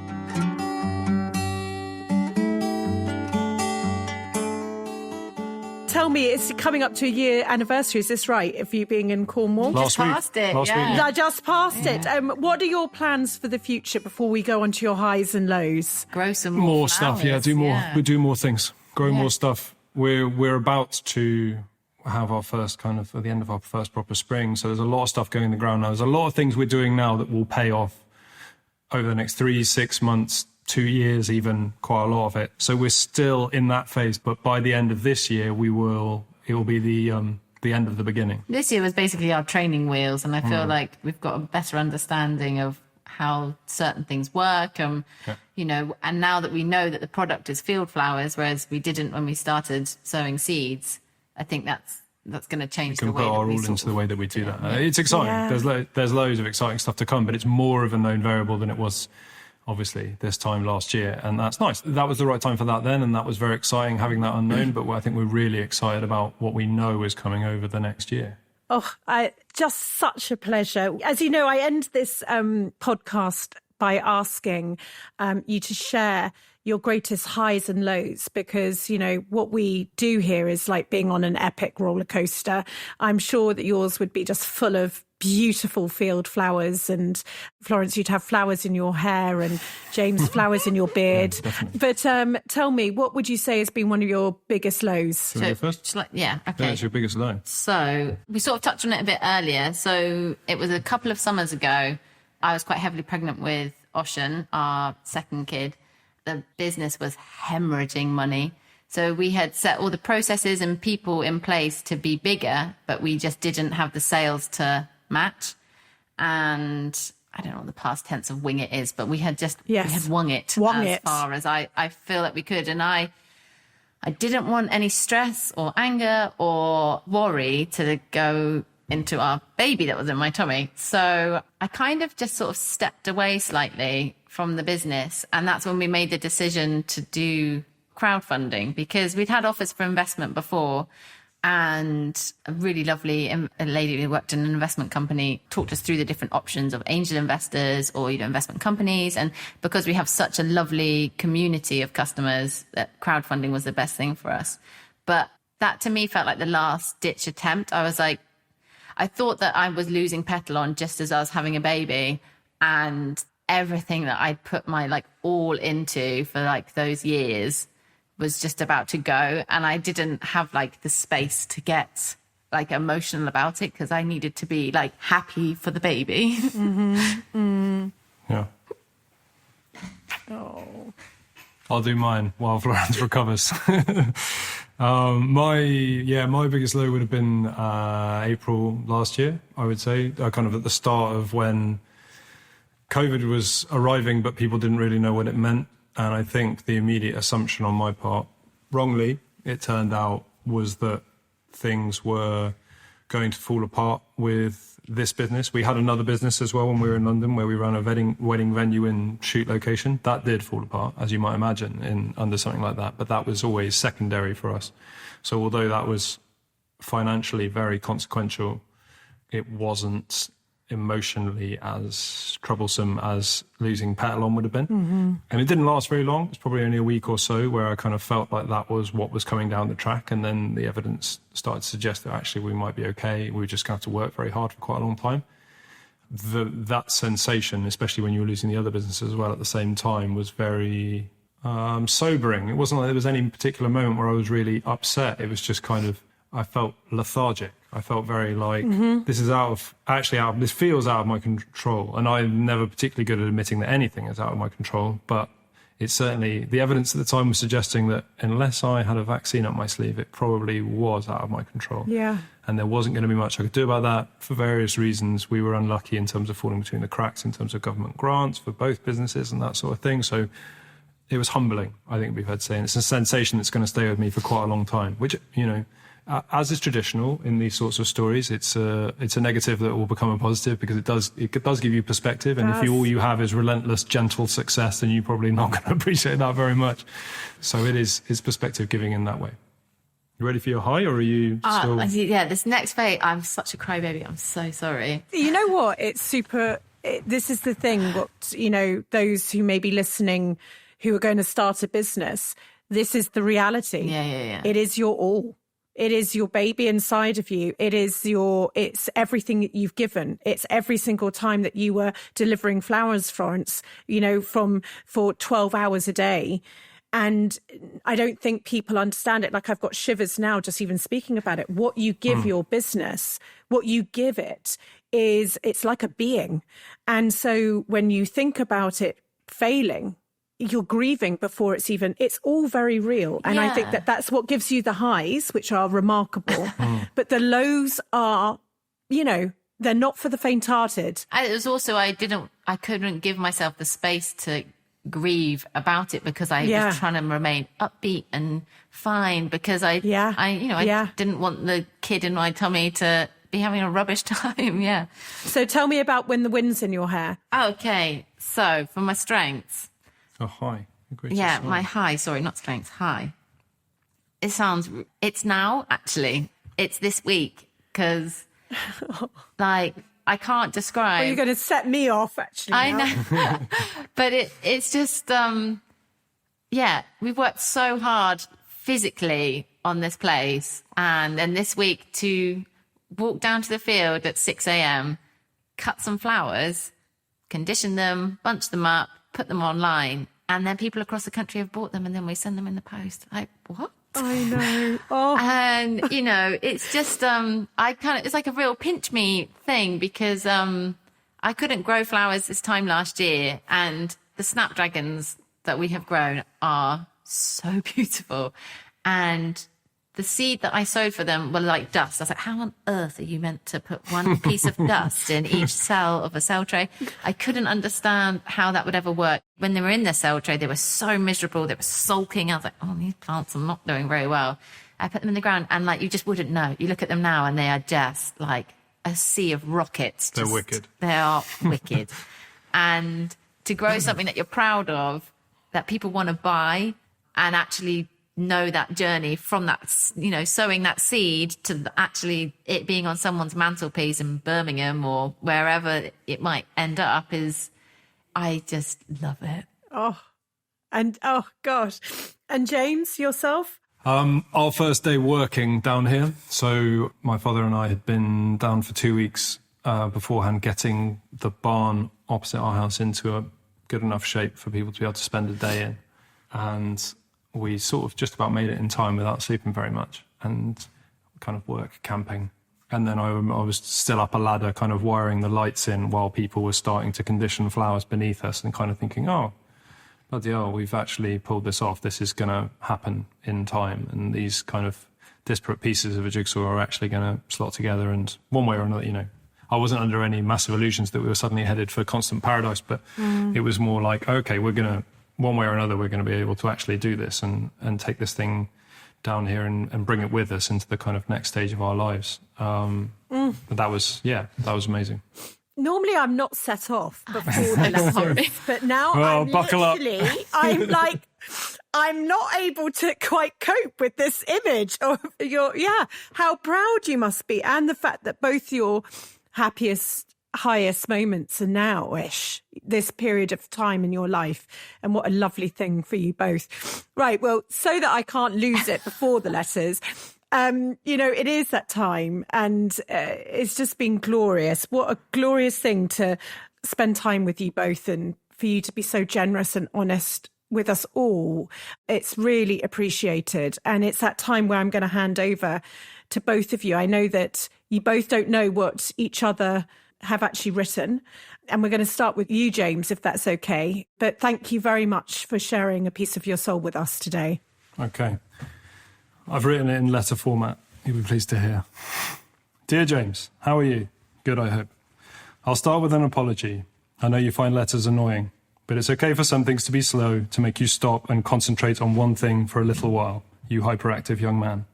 Tell me, it's coming up to a year anniversary, is this right, of you being in Cornwall? Last week. Past it, Last yeah. week. I just passed it. What are your plans for the future before we go on to your highs and lows? Grow some More flowers. stuff, yeah. Do more. Yeah. We do more things. Grow Yeah. more stuff. We're about to have our first kind of at the end of our first proper spring. So there's a lot of stuff going in the ground now. There's a lot of things we're doing now that will pay off over the next 3-6 months, 2 years, even quite a lot of it. So we're still in that phase. But by the end of this year, it will be the end of the beginning. This year was basically our training wheels, and I feel like we've got a better understanding of how certain things work. You know, and now that we know that the product is field flowers, whereas we didn't when we started sowing seeds, I think that's going to change the Can way put that our we all sort into the of- way that we do that. It's exciting. Yeah. There's loads of exciting stuff to come, but it's more of a known variable than it was obviously this time last year, and that's nice. That was the right time for that then, and that was very exciting having that unknown, but I think we're really excited about what we know is coming over the next year. Oh, just such a pleasure. As you know, I end this podcast by asking you to share your greatest highs and lows, because, you know, what we do here is like being on an epic roller coaster. I'm sure that yours would be just full of beautiful field flowers, and Florence, you'd have flowers in your hair, and James, flowers in your beard. Yeah, but tell me, what would you say has been one of your biggest lows? Do you want to go first? Yeah, okay. Yeah, it's your biggest low. So we sort of touched on it a bit earlier. So it was a couple of summers ago. I was quite heavily pregnant with Oshan, our second kid. The business was hemorrhaging money. So we had set all the processes and people in place to be bigger, but we just didn't have the sales to match. And I don't know what the past tense of wing it is, but we had wung it as far as I feel that we could. And I didn't want any stress or anger or worry to go into our baby that was in my tummy. So I kind of just sort of stepped away slightly from the business. And that's when we made the decision to do crowdfunding, because we'd had offers for investment before, and a really lovely lady who worked in an investment company talked us through the different options of angel investors or, you know, investment companies. And because we have such a lovely community of customers, that crowdfunding was the best thing for us. But that to me felt like the last ditch attempt. I was like, I thought that I was losing Petalon just as I was having a baby, and everything that I'd put my like all into for like those years was just about to go. And I didn't have like the space to get like emotional about it because I needed to be like happy for the baby. Yeah. Oh. I'll do mine while Florence recovers. My biggest low would have been April last year, I would say, kind of at the start of when COVID was arriving, but people didn't really know what it meant. And I think the immediate assumption on my part, wrongly, it turned out, was that things were going to fall apart with this business. We had another business as well when we were in London where we ran a wedding venue and shoot location. That did fall apart, as you might imagine, under something like that. But that was always secondary for us. So although that was financially very consequential, it wasn't emotionally as troublesome as losing Petalon would have been. And it didn't last very long. It's probably only a week or so where I kind of felt like that was what was coming down the track. And then the evidence started to suggest that actually we might be okay. We were just going to have to work very hard for quite a long time. That sensation, especially when you were losing the other businesses as well at the same time, was very sobering. It wasn't like there was any particular moment where I was really upset. It was just kind of, I felt lethargic. I felt very like this feels out of my control. And I'm never particularly good at admitting that anything is out of my control. But it's certainly, the evidence at the time was suggesting that unless I had a vaccine up my sleeve, it probably was out of my control. Yeah. And there wasn't going to be much I could do about that for various reasons. We were unlucky in terms of falling between the cracks in terms of government grants for both businesses and that sort of thing. So it was humbling, I think we've had to say. And it's a sensation that's going to stay with me for quite a long time, which, you know, as is traditional in these sorts of stories, it's a negative that will become a positive because it does give you perspective. And if all you have is relentless, gentle success, then you're probably not going to appreciate that very much. So it's perspective giving in that way. You ready for your high, or are you still? Yeah, this next phase, I'm such a crybaby. I'm so sorry. You know what? It's super. This is the thing. What, you know, those who may be listening, who are going to start a business, this is the reality. Yeah. It is your all. It is your baby inside of you. It's everything that you've given. It's every single time that you were delivering flowers, Florence, you know, for 12 hours a day. And I don't think people understand it. Like, I've got shivers now just even speaking about it. What you give your business, what you give it it's like a being. And so when you think about it failing, you're grieving before it's all very real. And I think that that's what gives you the highs, which are remarkable. But the lows are, you know, they're not for the faint-hearted. And it was also, I couldn't give myself the space to grieve about it because I was trying to remain upbeat and fine because I didn't want the kid in my tummy to be having a rubbish time. Yeah. So tell me about when the wind's in your hair. Okay. So for my strengths. Oh, high. Yeah, my high. Sorry, not strengths. High. It's now, actually. It's this week because, like, I can't describe. Well, you're going to set me off, actually. I know. But it's just, we've worked so hard physically on this place. And then this week to walk down to the field at 6 a.m., cut some flowers, condition them, bunch them up, put them online, and then people across the country have bought them and then we send them in the post. Like, what? I know. Oh. And, you know, it's just, it's like a real pinch me thing because I couldn't grow flowers this time last year, and the snapdragons that we have grown are so beautiful. And the seed that I sowed for them were like dust. I was like, how on earth are you meant to put one piece of dust in each cell of a cell tray? I couldn't understand how that would ever work. When they were in their cell tray, they were so miserable. They were sulking. I was like, oh, these plants are not doing very well. I put them in the ground and, like, you just wouldn't know. You look at them now and they are just like a sea of rockets. They're wicked. They are wicked. And to grow something that you're proud of, that people want to buy and actually know that journey from that, you know, sowing that seed to actually it being on someone's mantelpiece in Birmingham or wherever it might end up I just love it. Oh, and oh gosh. And James, yourself? Our first day working down here. So my father and I had been down for 2 weeks beforehand, getting the barn opposite our house into a good enough shape for people to be able to spend a day in. And we sort of just about made it in time without sleeping very much, and kind of work camping. And then I was still up a ladder kind of wiring the lights in while people were starting to condition flowers beneath us, and kind of thinking, oh, bloody hell, we've actually pulled this off. This is going to happen in time. And these kind of disparate pieces of a jigsaw are actually going to slot together. And one way or another, you know, I wasn't under any massive illusions that we were suddenly headed for constant paradise, but it was more like, okay, we're going to, one way or another, we're going to be able to actually do this and take this thing down here and bring it with us into the kind of next stage of our lives. But that was amazing. Normally I'm not set off before the lessons, but now well, buckle up. I'm like, I'm not able to quite cope with this image of how proud you must be. And the fact that both your happiest, highest moments are now-ish, this period of time in your life. And what a lovely thing for you both. Right. Well, so that I can't lose it before the letters, you know, it is that time, and it's just been glorious. What a glorious thing to spend time with you both, and for you to be so generous and honest with us all. It's really appreciated. And it's that time where I'm going to hand over to both of you. I know that you both don't know what each other have actually written. And we're going to start with you, James, if that's okay. But thank you very much for sharing a piece of your soul with us today. Okay. I've written it in letter format. You'll be pleased to hear. Dear James, how are you? Good, I hope. I'll start with an apology. I know you find letters annoying, but it's okay for some things to be slow, to make you stop and concentrate on one thing for a little while, you hyperactive young man.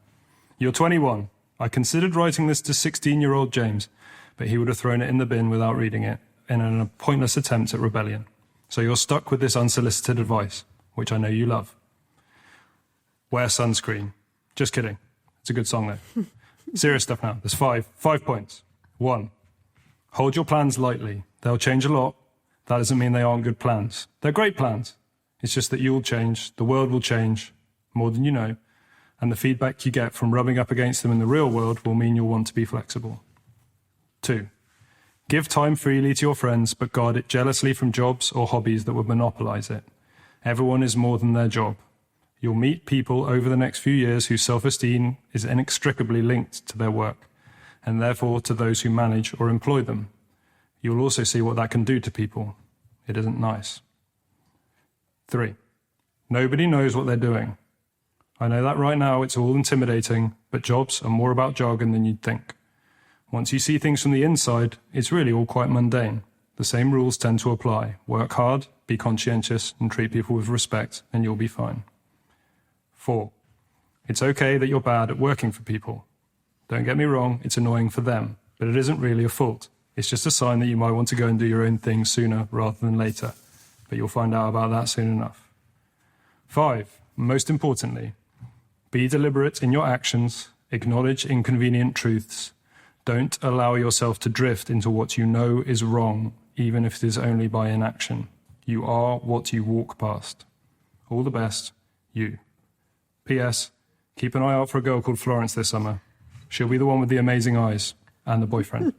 You're 21. I considered writing this to 16-year-old James, but he would have thrown it in the bin without reading it in a pointless attempt at rebellion. So you're stuck with this unsolicited advice, which I know you love. Wear sunscreen. Just kidding. It's a good song, though. Serious stuff now. There's 5 points. 1, hold your plans lightly. They'll change a lot. That doesn't mean they aren't good plans. They're great plans. It's just that you'll change, the world will change, more than you know, and the feedback you get from rubbing up against them in the real world will mean you'll want to be flexible. 2, give time freely to your friends, but guard it jealously from jobs or hobbies that would monopolize it. Everyone is more than their job. You'll meet people over the next few years whose self-esteem is inextricably linked to their work, and therefore to those who manage or employ them. You'll also see what that can do to people. It isn't nice. 3, nobody knows what they're doing. I know that right now it's all intimidating, but jobs are more about jargon than you'd think. Once you see things from the inside, it's really all quite mundane. The same rules tend to apply. Work hard, be conscientious, and treat people with respect, and you'll be fine. 4, it's okay that you're bad at working for people. Don't get me wrong, it's annoying for them, but it isn't really a fault. It's just a sign that you might want to go and do your own thing sooner rather than later, but you'll find out about that soon enough. 5, most importantly, be deliberate in your actions, acknowledge inconvenient truths. Don't allow yourself to drift into what you know is wrong, even if it is only by inaction. You are what you walk past. All the best, you. P.S. Keep an eye out for a girl called Florence this summer. She'll be the one with the amazing eyes and the boyfriend.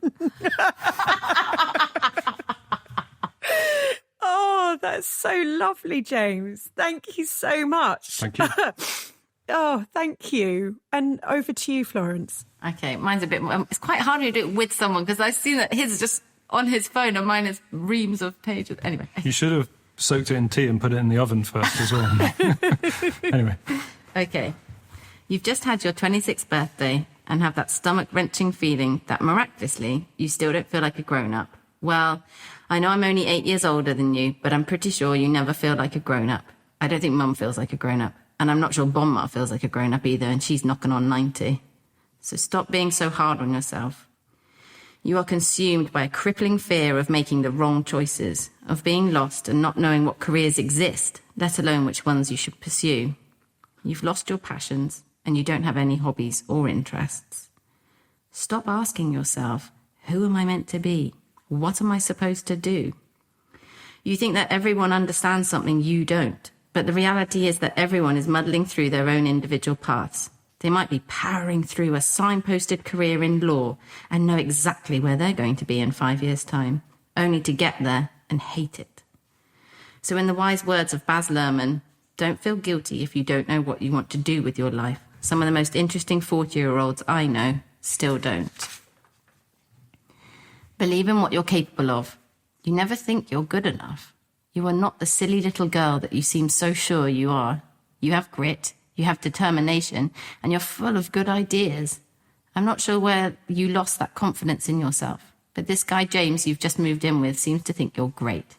Oh, that's so lovely, James. Thank you so much. Thank you. Oh, thank you. And over to you, Florence. Okay, mine's a bit more... It's quite hard to do it with someone because I've seen that his is just on his phone and mine is reams of pages. Anyway. You should have soaked it in tea and put it in the oven first as well. Anyway. Okay. You've just had your 26th birthday and have that stomach-wrenching feeling that miraculously you still don't feel like a grown-up. Well, I know I'm only 8 years older than you, but I'm pretty sure you never feel like a grown-up. I don't think Mum feels like a grown-up. And I'm not sure Bonma feels like a grown-up either, and she's knocking on 90. So stop being so hard on yourself. You are consumed by a crippling fear of making the wrong choices, of being lost and not knowing what careers exist, let alone which ones you should pursue. You've lost your passions, and you don't have any hobbies or interests. Stop asking yourself, who am I meant to be? What am I supposed to do? You think that everyone understands something you don't, But the reality is that everyone is muddling through their own individual paths. They might be powering through a signposted career in law and know exactly where they're going to be in 5 years' time, only to get there and hate it. So in the wise words of Baz Luhrmann, don't feel guilty if you don't know what you want to do with your life. Some of the most interesting 40-year-olds I know still don't. Believe in what you're capable of. You never think you're good enough. You are not the silly little girl that you seem so sure you are. You have grit, you have determination, and you're full of good ideas. I'm not sure where you lost that confidence in yourself, but this guy James you've just moved in with seems to think you're great.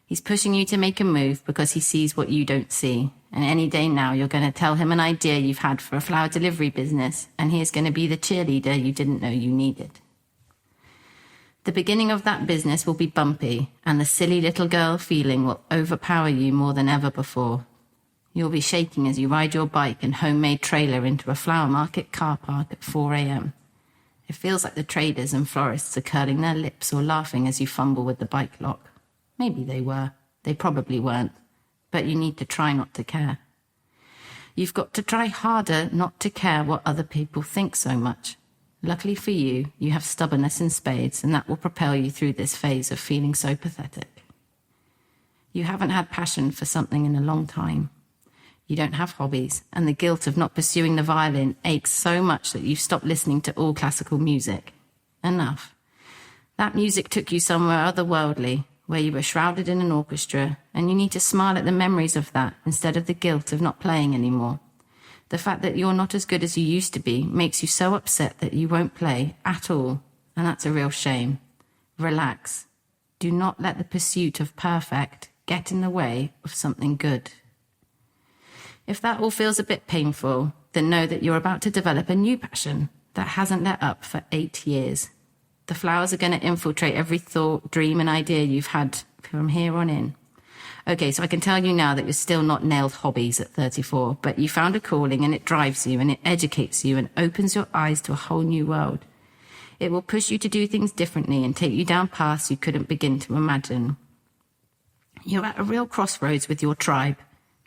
He's pushing you to make a move because he sees what you don't see. And any day now, you're going to tell him an idea you've had for a flower delivery business, and he is going to be the cheerleader you didn't know you needed. The beginning of that business will be bumpy, and the silly little girl feeling will overpower you more than ever before. You'll be shaking as you ride your bike and homemade trailer into a flower market car park at 4 a.m. It feels like the traders and florists are curling their lips or laughing as you fumble with the bike lock. Maybe they were. They probably weren't. But you need to try not to care. You've got to try harder not to care what other people think so much. Luckily for you, you have stubbornness in spades, and that will propel you through this phase of feeling so pathetic. You haven't had passion for something in a long time. You don't have hobbies, and the guilt of not pursuing the violin aches so much that you've stopped listening to all classical music. Enough. That music took you somewhere otherworldly, where you were shrouded in an orchestra, and you need to smile at the memories of that instead of the guilt of not playing anymore. The fact that you're not as good as you used to be makes you so upset that you won't play at all, and that's a real shame. Relax. Do not let the pursuit of perfect get in the way of something good. If that all feels a bit painful, then know that you're about to develop a new passion that hasn't let up for 8 years. The flowers are going to infiltrate every thought, dream, and idea you've had from here on in. Okay, so I can tell you now that you're still not nailed hobbies at 34, but you found a calling and it drives you and it educates you and opens your eyes to a whole new world. It will push you to do things differently and take you down paths you couldn't begin to imagine. You're at a real crossroads with your tribe.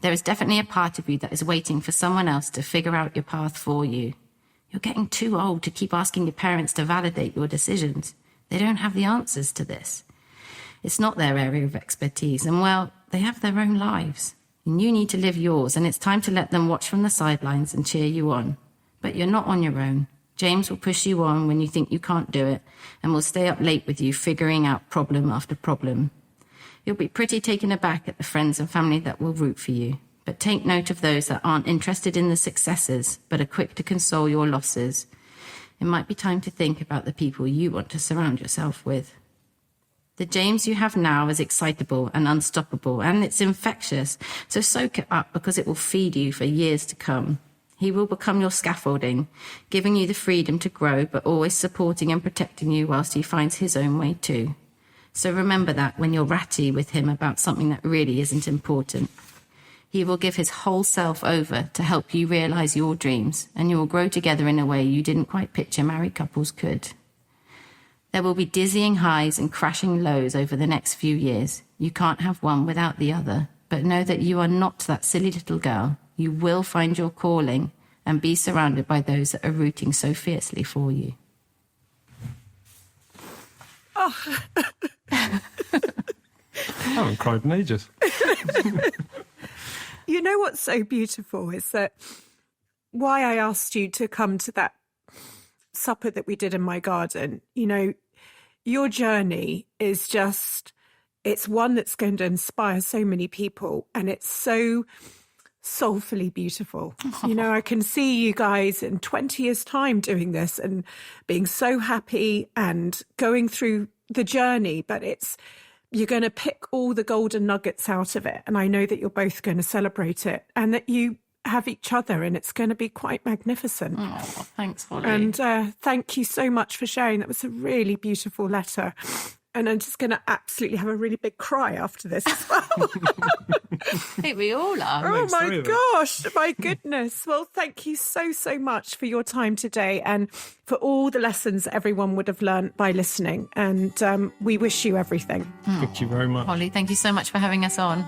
There is definitely a part of you that is waiting for someone else to figure out your path for you. You're getting too old to keep asking your parents to validate your decisions. They don't have the answers to this. It's not their area of expertise, and well, they have their own lives. And you need to live yours, and it's time to let them watch from the sidelines and cheer you on. But you're not on your own. James will push you on when you think you can't do it, and will stay up late with you figuring out problem after problem. You'll be pretty taken aback at the friends and family that will root for you. But take note of those that aren't interested in the successes, but are quick to console your losses. It might be time to think about the people you want to surround yourself with. The James you have now is excitable and unstoppable, and it's infectious, so soak it up because it will feed you for years to come. He will become your scaffolding, giving you the freedom to grow, but always supporting and protecting you whilst he finds his own way too. So remember that when you're ratty with him about something that really isn't important. He will give his whole self over to help you realise your dreams, and you will grow together in a way you didn't quite picture married couples could. There will be dizzying highs and crashing lows over the next few years. You can't have one without the other, but know that you are not that silly little girl. You will find your calling and be surrounded by those that are rooting so fiercely for you. Oh. I haven't cried in ages. You know what's so beautiful is that why I asked you to come to that supper that we did in my garden, you know, your journey is just, it's one that's going to inspire so many people, and it's so soulfully beautiful. You know, I can see you guys in 20 years' time doing this and being so happy and going through the journey, but you're going to pick all the golden nuggets out of it. And I know that you're both going to celebrate it and that you have each other, and it's going to be quite magnificent. Oh, thanks, Holly. And thank you so much for sharing. That was a really beautiful letter. And I'm just going to absolutely have a really big cry after this as well. I think we all are. Oh my gosh, my goodness. Well, thank you so, so much for your time today and for all the lessons everyone would have learned by listening. And we wish you everything. Thank you very much. Holly, thank you so much for having us on.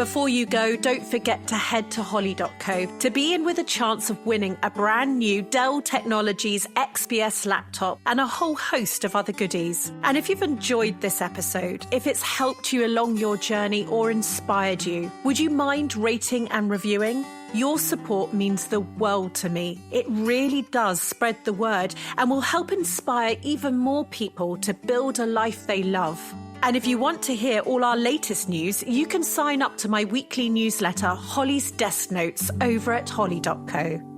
Before you go, don't forget to head to holly.co to be in with a chance of winning a brand new Dell Technologies XPS laptop and a whole host of other goodies. And if you've enjoyed this episode, if it's helped you along your journey or inspired you, would you mind rating and reviewing? Your support means the world to me. It really does spread the word and will help inspire even more people to build a life they love. And if you want to hear all our latest news, you can sign up to my weekly newsletter, Holly's Desk Notes, over at holly.co.